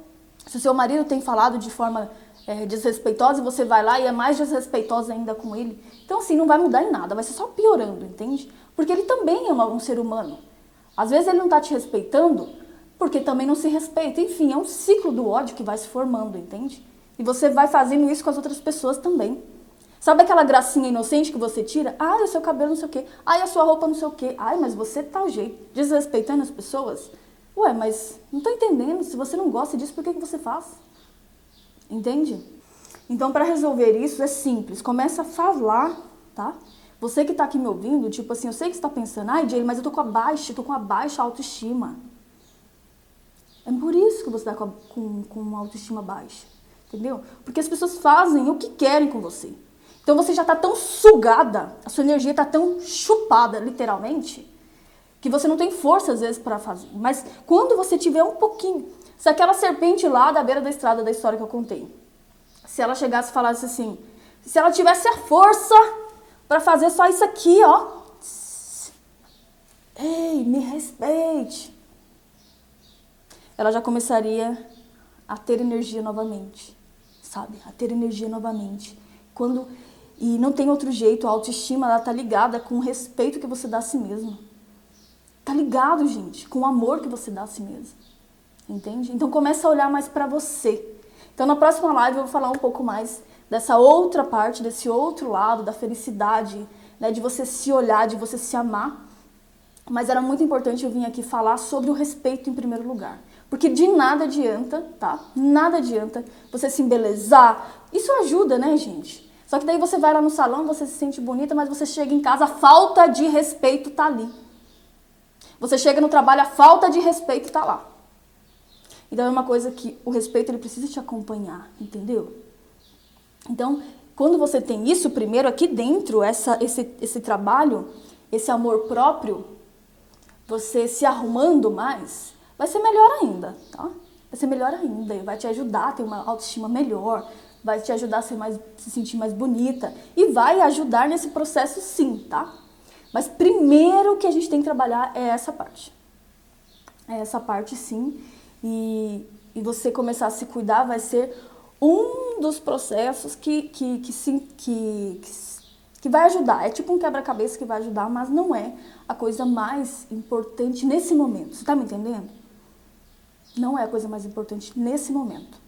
se o seu marido tem falado de forma desrespeitosa e você vai lá e é mais desrespeitosa ainda com ele, então assim, não vai mudar em nada, vai ser só piorando, entende? Porque ele também é um ser humano. Às vezes ele não tá te respeitando porque também não se respeita. Enfim, é um ciclo do ódio que vai se formando, entende? E você vai fazendo isso com as outras pessoas também. Sabe aquela gracinha inocente que você tira? Ai, o seu cabelo não sei o quê. Ai, a sua roupa não sei o quê. Ai, mas você tá o jeito. Desrespeitando as pessoas? Ué, mas não tô entendendo. Se você não gosta disso, por que você faz? Entende? Então, para resolver isso, é simples. Começa a falar, tá? Você que tá aqui me ouvindo, tipo assim, eu sei que você tá pensando, ai, Jay, mas eu tô com a baixa autoestima. É por isso que você tá com uma autoestima baixa. Entendeu? Porque as pessoas fazem o que querem com você. Então você já tá tão sugada, a sua energia tá tão chupada, literalmente, que você não tem força às vezes para fazer. Mas quando você tiver um pouquinho, se aquela serpente lá da beira da estrada da história que eu contei, se ela chegasse e falasse assim, se ela tivesse a força para fazer só isso aqui, ó. Ei, me respeite. Ela já começaria a ter energia novamente, sabe? A ter energia novamente. E não tem outro jeito, a autoestima, ela tá ligada com o respeito que você dá a si mesmo. Tá ligado, gente, com o amor que você dá a si mesmo. Entende? Então começa a olhar mais pra você. Então na próxima live eu vou falar um pouco mais dessa outra parte, desse outro lado, da felicidade, né, de você se olhar, de você se amar. Mas era muito importante eu vir aqui falar sobre o respeito em primeiro lugar. Porque de nada adianta, tá? Nada adianta você se embelezar. Isso ajuda, né, gente? Só que daí você vai lá no salão, você se sente bonita, mas você chega em casa, a falta de respeito tá ali. Você chega no trabalho, a falta de respeito tá lá. Então é uma coisa que o respeito ele precisa te acompanhar, entendeu? Então, quando você tem isso primeiro aqui dentro, esse trabalho, esse amor próprio, você se arrumando mais, vai ser melhor ainda, tá? Vai ser melhor ainda, vai te ajudar a ter uma autoestima melhor, vai te ajudar a se sentir mais bonita e vai ajudar nesse processo sim, tá? Mas primeiro que a gente tem que trabalhar é essa parte. É essa parte sim, e você começar a se cuidar vai ser um dos processos que vai ajudar. É tipo um quebra-cabeça que vai ajudar, mas não é a coisa mais importante nesse momento. Você tá me entendendo? Não é a coisa mais importante nesse momento.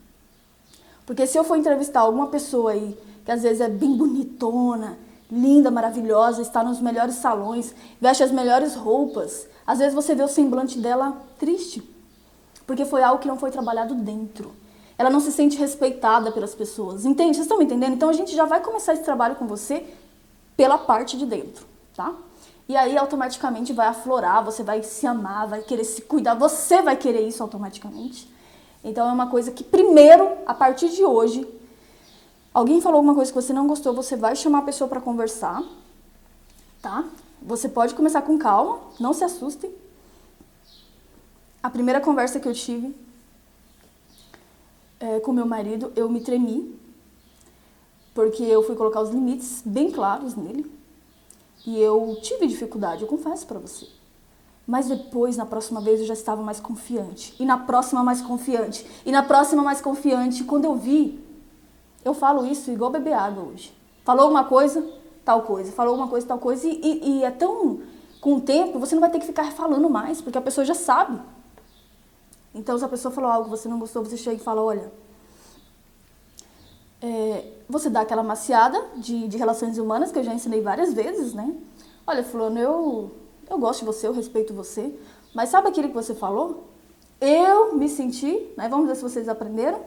Porque se eu for entrevistar alguma pessoa aí, que às vezes é bem bonitona, linda, maravilhosa, está nos melhores salões, veste as melhores roupas, às vezes você vê o semblante dela triste. Porque foi algo que não foi trabalhado dentro. Ela não se sente respeitada pelas pessoas. Entende? Vocês estão me entendendo? Então a gente já vai começar esse trabalho com você pela parte de dentro, tá? E aí automaticamente vai aflorar, você vai se amar, vai querer se cuidar, você vai querer isso automaticamente. Então é uma coisa que primeiro, a partir de hoje, alguém falou alguma coisa que você não gostou, você vai chamar a pessoa para conversar, tá? Você pode começar com calma, não se assustem. A primeira conversa que eu tive com meu marido, eu me tremi, porque eu fui colocar os limites bem claros nele. E eu tive dificuldade, eu confesso pra você. Mas depois, na próxima vez, eu já estava mais confiante. E na próxima mais confiante. E na próxima mais confiante. Quando eu vi, eu falo isso igual beber água hoje. Falou uma coisa, tal coisa, falou uma coisa, tal coisa, e é tão... Com o tempo, você não vai ter que ficar falando mais, porque a pessoa já sabe. Então, se a pessoa falou algo que você não gostou, você chega e fala, olha... você dá aquela maciada de relações humanas, que eu já ensinei várias vezes, né? Olha, fulano, eu gosto de você, eu respeito você, mas sabe aquilo que você falou? Eu me senti, né? Vamos ver se vocês aprenderam.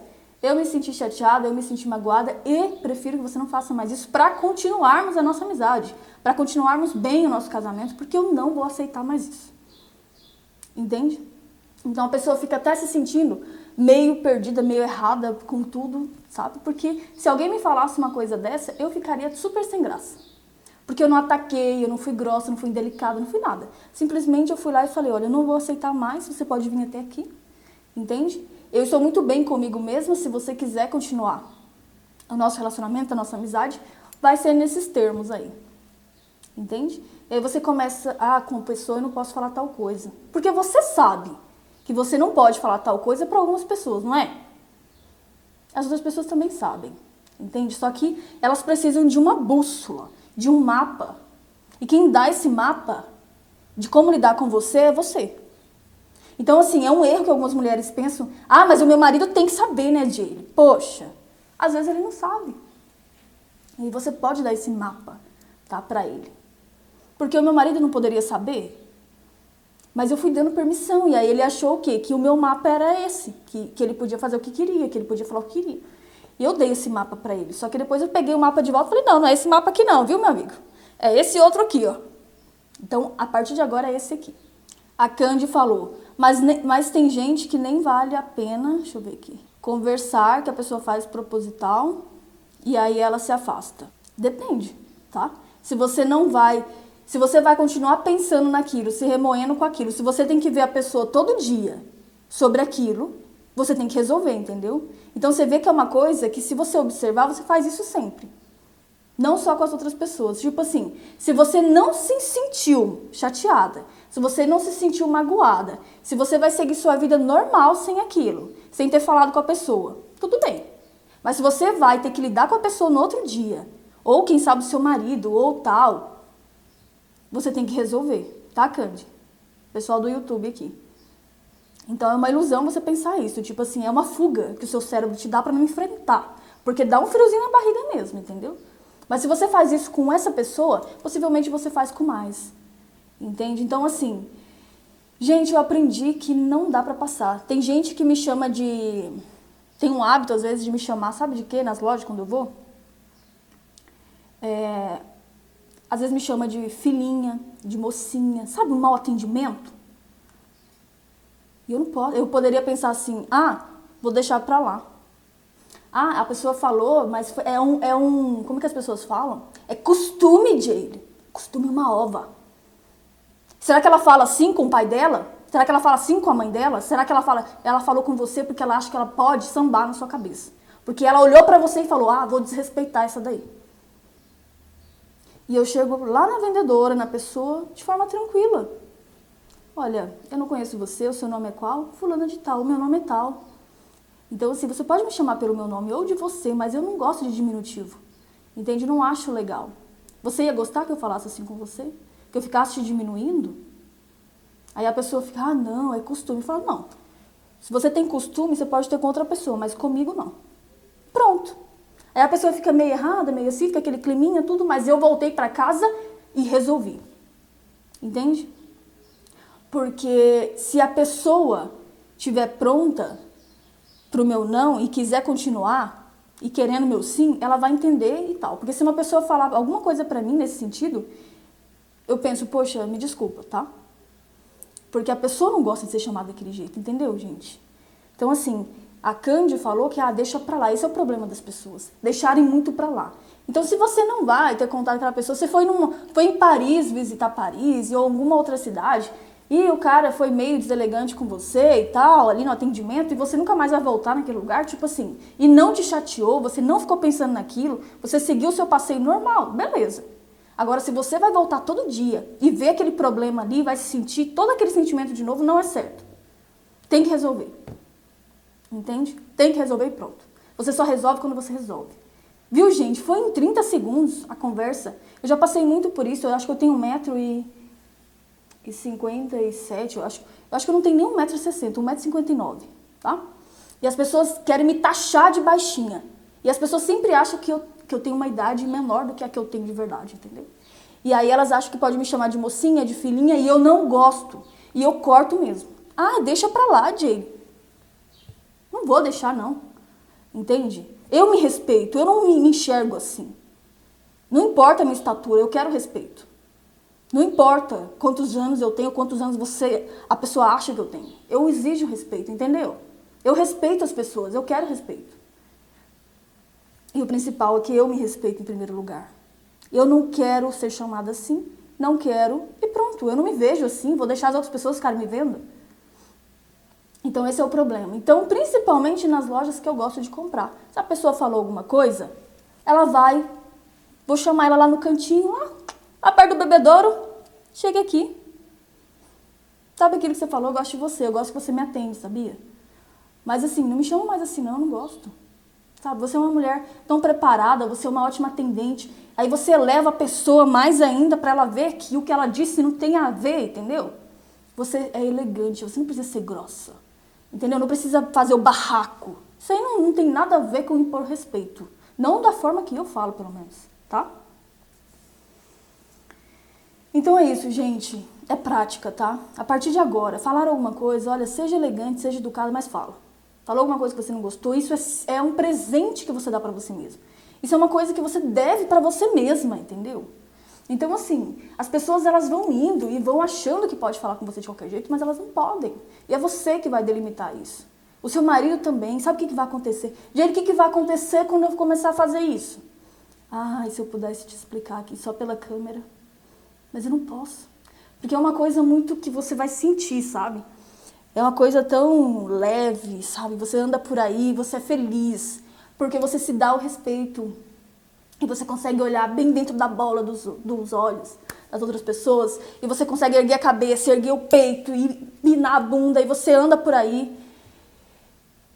Eu me senti chateada, eu me senti magoada e prefiro que você não faça mais isso para continuarmos a nossa amizade, para continuarmos bem o nosso casamento, porque eu não vou aceitar mais isso. Entende? Então a pessoa fica até se sentindo meio perdida, meio errada com tudo, sabe? Porque se alguém me falasse uma coisa dessa, eu ficaria super sem graça. Porque eu não ataquei, eu não fui grossa, não fui indelicada, não fui nada. Simplesmente eu fui lá e falei, olha, eu não vou aceitar mais, você pode vir até aqui. Entende? Eu estou muito bem comigo mesma, se você quiser continuar o nosso relacionamento, a nossa amizade, vai ser nesses termos aí. Entende? E aí você começa, com a pessoa eu não posso falar tal coisa. Porque você sabe que você não pode falar tal coisa para algumas pessoas, não é? As outras pessoas também sabem, entende? Só que elas precisam de uma bússola, de um mapa. E quem dá esse mapa de como lidar com você é você. Então, assim, é um erro que algumas mulheres pensam, mas o meu marido tem que saber, né, Jaylee? Poxa, às vezes ele não sabe. E você pode dar esse mapa, tá, pra ele. Porque o meu marido não poderia saber, mas eu fui dando permissão. E aí ele achou o quê? Que o meu mapa era esse, que ele podia fazer o que queria, que ele podia falar o que queria. E eu dei esse mapa pra ele. Só que depois eu peguei o mapa de volta e falei, não é esse mapa aqui não, viu, meu amigo? É esse outro aqui, ó. Então, a partir de agora é esse aqui. A Candy falou, mas tem gente que nem vale a pena, deixa eu ver aqui, conversar, que a pessoa faz proposital e aí ela se afasta. Depende, tá? Se você vai continuar pensando naquilo, se remoendo com aquilo, se você tem que ver a pessoa todo dia sobre aquilo, você tem que resolver, entendeu? Então você vê que é uma coisa que se você observar, você faz isso sempre. Não só com as outras pessoas. Tipo assim, se você não se sentiu chateada, se você não se sentiu magoada, se você vai seguir sua vida normal sem aquilo, sem ter falado com a pessoa, tudo bem. Mas se você vai ter que lidar com a pessoa no outro dia, ou quem sabe o seu marido, ou tal, você tem que resolver, tá, Candy? Pessoal do YouTube aqui. Então é uma ilusão você pensar isso, tipo assim, é uma fuga que o seu cérebro te dá pra não enfrentar. Porque dá um friozinho na barriga mesmo, entendeu? Mas se você faz isso com essa pessoa, possivelmente você faz com mais. Entende? Então, assim, gente, eu aprendi que não dá pra passar. Tem gente que me chama de... Tem um hábito, às vezes, de me chamar, sabe de quê? Nas lojas, quando eu vou? Às vezes me chama de filhinha, de mocinha. Sabe, um mau atendimento? E eu não posso. Eu poderia pensar assim, vou deixar pra lá. A pessoa falou, mas como que as pessoas falam? É costume, Jaylee. Costume é uma ova. Será que ela fala assim com o pai dela? Será que ela fala assim com a mãe dela? Será que ela falou com você porque ela acha que ela pode sambar na sua cabeça? Porque ela olhou pra você e falou, vou desrespeitar essa daí. E eu chego lá na vendedora, na pessoa, de forma tranquila. Olha, eu não conheço você, o seu nome é qual? Fulana de tal, o meu nome é tal. Então, assim, você pode me chamar pelo meu nome ou de você, mas eu não gosto de diminutivo. Entende? Não acho legal. Você ia gostar que eu falasse assim com você? Que eu ficasse te diminuindo? Aí a pessoa fica, não, é costume. Fala, não. Se você tem costume, você pode ter com outra pessoa, mas comigo não. Pronto. Aí a pessoa fica meio errada, meio assim, fica aquele climinha, tudo, mas eu voltei pra casa e resolvi. Entende? Porque se a pessoa estiver pronta pro meu não e quiser continuar e querendo meu sim, ela vai entender e tal. Porque se uma pessoa falar alguma coisa pra mim nesse sentido, eu penso, poxa, me desculpa, tá? Porque a pessoa não gosta de ser chamada daquele jeito, entendeu, gente? Então, assim, a Candy falou que, deixa pra lá. Esse é o problema das pessoas, deixarem muito pra lá. Então, se você não vai ter contato com aquela pessoa, você foi em Paris, visitar Paris ou alguma outra cidade, e o cara foi meio deselegante com você e tal, ali no atendimento, e você nunca mais vai voltar naquele lugar, tipo assim, e não te chateou, você não ficou pensando naquilo, você seguiu o seu passeio normal, beleza. Agora, se você vai voltar todo dia e ver aquele problema ali, vai se sentir todo aquele sentimento de novo, não é certo. Tem que resolver. Entende? Tem que resolver e pronto. Você só resolve quando você resolve. Viu, gente? Foi em 30 segundos a conversa. Eu já passei muito por isso. Eu acho que eu tenho 1,57 m. Eu acho que eu não tenho nem 1,60 m, 1,59 m, tá? E as pessoas querem me taxar de baixinha. E as pessoas sempre acham que eu tenho uma idade menor do que a que eu tenho de verdade, entendeu? E aí elas acham que pode me chamar de mocinha, de filhinha, e eu não gosto. E eu corto mesmo. Ah, deixa pra lá, Jay. Não vou deixar, não. Entende? Eu me respeito, eu não me enxergo assim. Não importa a minha estatura, eu quero respeito. Não importa quantos anos eu tenho, quantos anos a pessoa acha que eu tenho. Eu exijo respeito, entendeu? Eu respeito as pessoas, eu quero respeito. E o principal é que eu me respeito em primeiro lugar. Eu não quero ser chamada assim, não quero, e pronto, eu não me vejo assim, vou deixar as outras pessoas ficarem me vendo. Então esse é o problema. Então, principalmente nas lojas que eu gosto de comprar. Se a pessoa falou alguma coisa, ela vai, vou chamar ela lá no cantinho, lá perto do bebedouro, chega aqui. Sabe aquilo que você falou? Eu gosto de você, eu gosto que você me atende, sabia? Mas assim, não me chama mais assim não, eu não gosto. Sabe, você é uma mulher tão preparada, você é uma ótima atendente. Aí você eleva a pessoa mais ainda para ela ver que o que ela disse não tem a ver, entendeu? Você é elegante, você não precisa ser grossa. Entendeu? Não precisa fazer o barraco. Isso aí não tem nada a ver com impor respeito. Não da forma que eu falo, pelo menos, tá? Então é isso, gente. É prática, tá? A partir de agora, falar alguma coisa, olha, seja elegante, seja educado, mas fala. Falou alguma coisa que você não gostou, isso é um presente que você dá pra você mesmo. Isso é uma coisa que você deve pra você mesma, entendeu? Então, assim, as pessoas elas vão indo e vão achando que pode falar com você de qualquer jeito, mas elas não podem. E é você que vai delimitar isso. O seu marido também. Sabe o que vai acontecer? Gente, o que vai acontecer quando eu começar a fazer isso? Ai, se eu pudesse te explicar aqui só pela câmera. Mas eu não posso. Porque é uma coisa muito que você vai sentir, sabe? É uma coisa tão leve, sabe? Você anda por aí, você é feliz. Porque você se dá o respeito. E você consegue olhar bem dentro da bola dos olhos das outras pessoas. E você consegue erguer a cabeça, erguer o peito e pinar a bunda. E você anda por aí.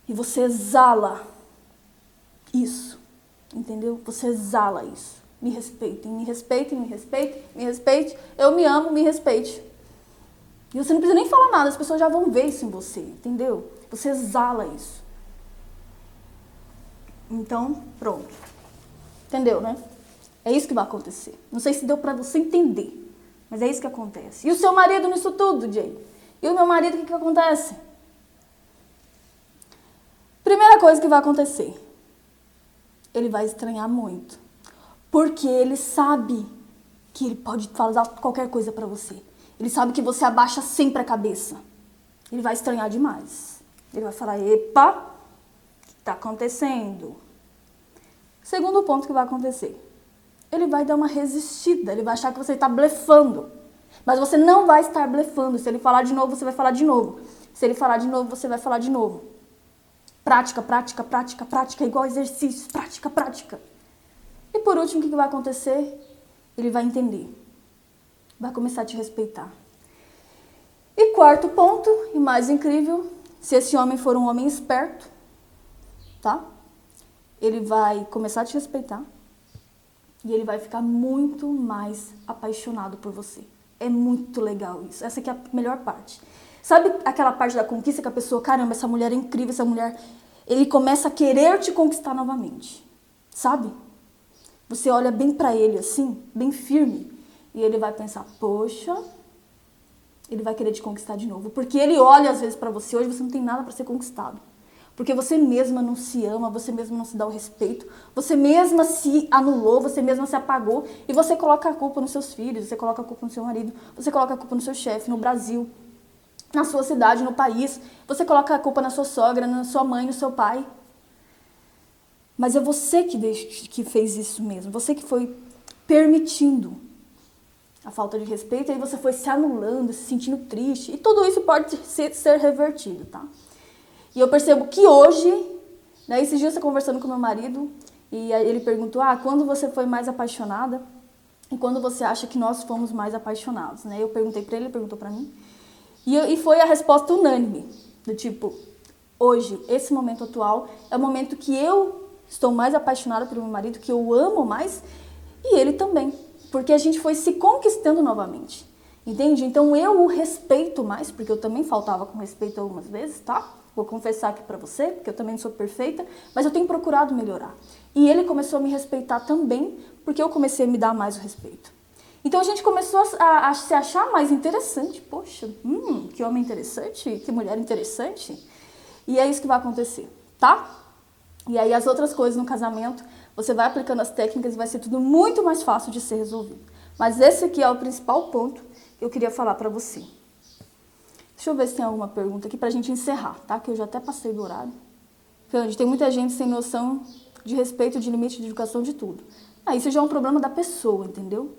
E você exala isso. Entendeu? Você exala isso. Me respeitem, me respeitem, me respeitem, me respeite. Eu me amo, me respeite. E você não precisa nem falar nada. As pessoas já vão ver isso em você. Entendeu? Você exala isso. Então, pronto. Entendeu, né? É isso que vai acontecer. Não sei se deu pra você entender, mas é isso que acontece. E o seu marido nisso tudo, Jay? E o meu marido, o que acontece? Primeira coisa que vai acontecer, ele vai estranhar muito. Porque ele sabe que ele pode falar qualquer coisa pra você. Ele sabe que você abaixa sempre a cabeça. Ele vai estranhar demais. Ele vai falar, epa, o que tá acontecendo? Segundo ponto que vai acontecer, ele vai dar uma resistida, ele vai achar que você está blefando. Mas você não vai estar blefando. Se ele falar de novo, você vai falar de novo. Se ele falar de novo, você vai falar de novo. Prática, prática, prática, prática, igual exercício, prática, prática. E por último, o que vai acontecer? Ele vai entender. Vai começar a te respeitar. E quarto ponto, e mais incrível, se esse homem for um homem esperto, tá? Ele vai começar a te respeitar e ele vai ficar muito mais apaixonado por você. É muito legal isso. Essa aqui é a melhor parte. Sabe aquela parte da conquista que a pessoa, caramba, essa mulher é incrível, essa mulher... Ele começa a querer te conquistar novamente. Sabe? Você olha bem pra ele assim, bem firme, e ele vai pensar, poxa, ele vai querer te conquistar de novo. Porque ele olha às vezes pra você, hoje você não tem nada pra ser conquistado. Porque você mesma não se ama, você mesma não se dá o respeito, você mesma se anulou, você mesma se apagou e você coloca a culpa nos seus filhos, você coloca a culpa no seu marido, você coloca a culpa no seu chefe, no Brasil, na sua cidade, no país, você coloca a culpa na sua sogra, na sua mãe, no seu pai. Mas é você que fez isso mesmo, você que foi permitindo a falta de respeito, aí você foi se anulando, se sentindo triste, e tudo isso pode ser revertido, tá? E eu percebo que hoje, né, esses dias eu estou conversando com meu marido, e ele perguntou, quando você foi mais apaixonada? E quando você acha que nós fomos mais apaixonados, né? Eu perguntei para ele, ele perguntou para mim. E foi a resposta unânime, do tipo, hoje, esse momento atual, é o momento que eu estou mais apaixonada pelo meu marido, que eu amo mais, e ele também, porque a gente foi se conquistando novamente, entende? Então eu o respeito mais, porque eu também faltava com respeito algumas vezes, tá? Vou confessar aqui pra você, porque eu também não sou perfeita, mas eu tenho procurado melhorar. E ele começou a me respeitar também, porque eu comecei a me dar mais o respeito. Então a gente começou a se achar mais interessante. Poxa, que homem interessante, que mulher interessante. E é isso que vai acontecer, tá? E aí as outras coisas no casamento, você vai aplicando as técnicas e vai ser tudo muito mais fácil de ser resolvido. Mas esse aqui é o principal ponto que eu queria falar pra você. Deixa eu ver se tem alguma pergunta aqui pra gente encerrar, tá? Que eu já até passei do horário. Porque tem muita gente sem noção de respeito, de limite, de educação, de tudo. Isso já é um problema da pessoa, entendeu?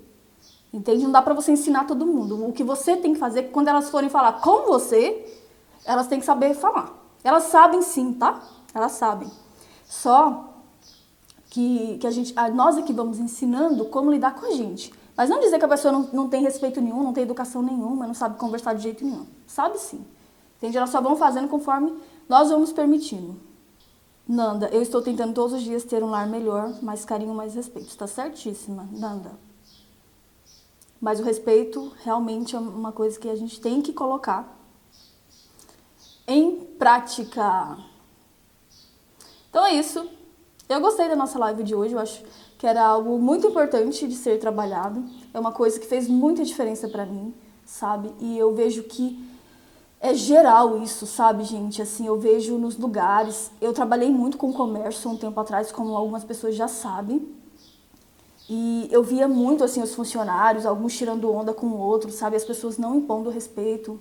Entende? Não dá pra você ensinar todo mundo. O que você tem que fazer é que quando elas forem falar com você, elas têm que saber falar. Elas sabem sim, tá? Elas sabem. Só que nós aqui vamos ensinando como lidar com a gente. Mas não dizer que a pessoa não tem respeito nenhum, não tem educação nenhuma, não sabe conversar de jeito nenhum. Sabe sim. Entende? Elas só vão fazendo conforme nós vamos permitindo. Nanda, eu estou tentando todos os dias ter um lar melhor, mais carinho, mais respeito. Está certíssima, Nanda. Mas o respeito realmente é uma coisa que a gente tem que colocar em prática. Então é isso. Eu gostei da nossa live de hoje, eu acho que era algo muito importante de ser trabalhado. É uma coisa que fez muita diferença pra mim, sabe? E eu vejo que é geral isso, sabe, gente? Assim, eu vejo nos lugares. Eu trabalhei muito com comércio um tempo atrás, como algumas pessoas já sabem. E eu via muito, assim, os funcionários, alguns tirando onda com o outro, sabe? As pessoas não impondo respeito.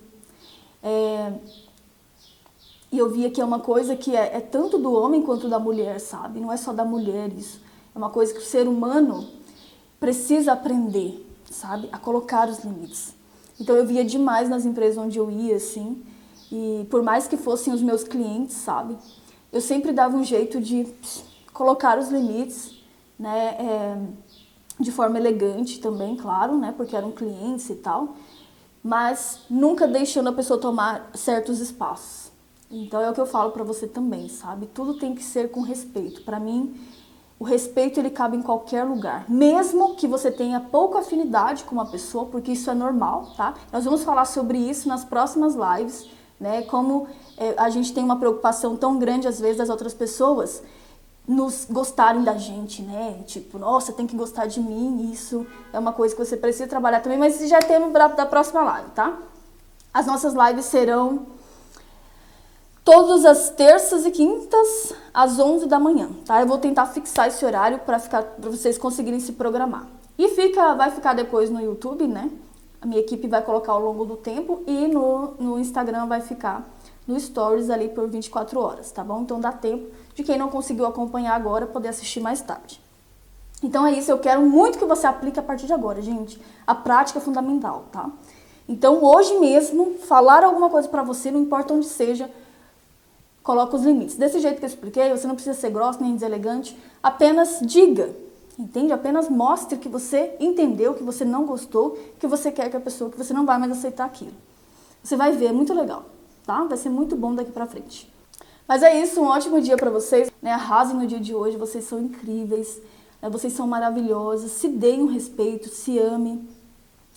E eu via que é uma coisa que é tanto do homem quanto da mulher, sabe? Não é só da mulher isso. É uma coisa que o ser humano precisa aprender, sabe? A colocar os limites. Então eu via demais nas empresas onde eu ia, assim. E por mais que fossem os meus clientes, sabe? Eu sempre dava um jeito de colocar os limites, né? De forma elegante também, claro, né? Porque eram clientes e tal. Mas nunca deixando a pessoa tomar certos espaços. Então é o que eu falo pra você também, sabe? Tudo tem que ser com respeito. Pra mim, o respeito ele cabe em qualquer lugar. Mesmo que você tenha pouca afinidade com uma pessoa, porque isso é normal, tá? Nós vamos falar sobre isso nas próximas lives, né? Como a gente tem uma preocupação tão grande às vezes das outras pessoas nos gostarem da gente, né? Tipo, nossa, tem que gostar de mim, isso é uma coisa que você precisa trabalhar também, mas isso já é tema da próxima live, tá? As nossas lives serão todas as terças e quintas, às 11 da manhã, tá? Eu vou tentar fixar esse horário para vocês conseguirem se programar. E vai ficar depois no YouTube, né? A minha equipe vai colocar ao longo do tempo e no Instagram vai ficar no Stories ali por 24 horas, tá bom? Então dá tempo de quem não conseguiu acompanhar agora poder assistir mais tarde. Então é isso, eu quero muito que você aplique a partir de agora, gente. A prática é fundamental, tá? Então hoje mesmo, falar alguma coisa pra você, não importa onde seja, coloca os limites. Desse jeito que eu expliquei, você não precisa ser grosso nem deselegante, apenas diga, entende? Apenas mostre que você entendeu, que você não gostou, que você quer que a pessoa, que você não vai mais aceitar aquilo. Você vai ver, é muito legal, tá? Vai ser muito bom daqui pra frente. Mas é isso, um ótimo dia pra vocês, né? Arrasem no dia de hoje, vocês são incríveis, né? Vocês são maravilhosas, se deem um respeito, se amem,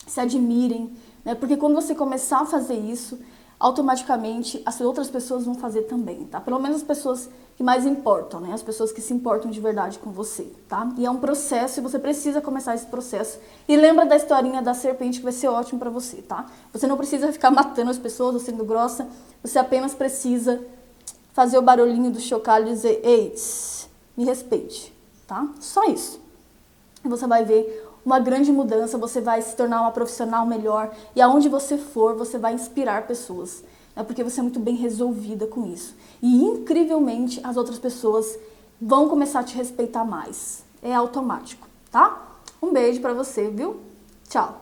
se admirem, né? Porque quando você começar a fazer isso, automaticamente as outras pessoas vão fazer também, tá? Pelo menos as pessoas que mais importam, né? As pessoas que se importam de verdade com você, tá? E é um processo e você precisa começar esse processo. E lembra da historinha da serpente que vai ser ótimo pra você, tá? Você não precisa ficar matando as pessoas ou sendo grossa, você apenas precisa fazer o barulhinho do chocalho e dizer, ei, me respeite, tá? Só isso. E você vai ver uma grande mudança, você vai se tornar uma profissional melhor e aonde você for, você vai inspirar pessoas, né? Porque você é muito bem resolvida com isso. E incrivelmente as outras pessoas vão começar a te respeitar mais. É automático, tá? Um beijo pra você, viu? Tchau!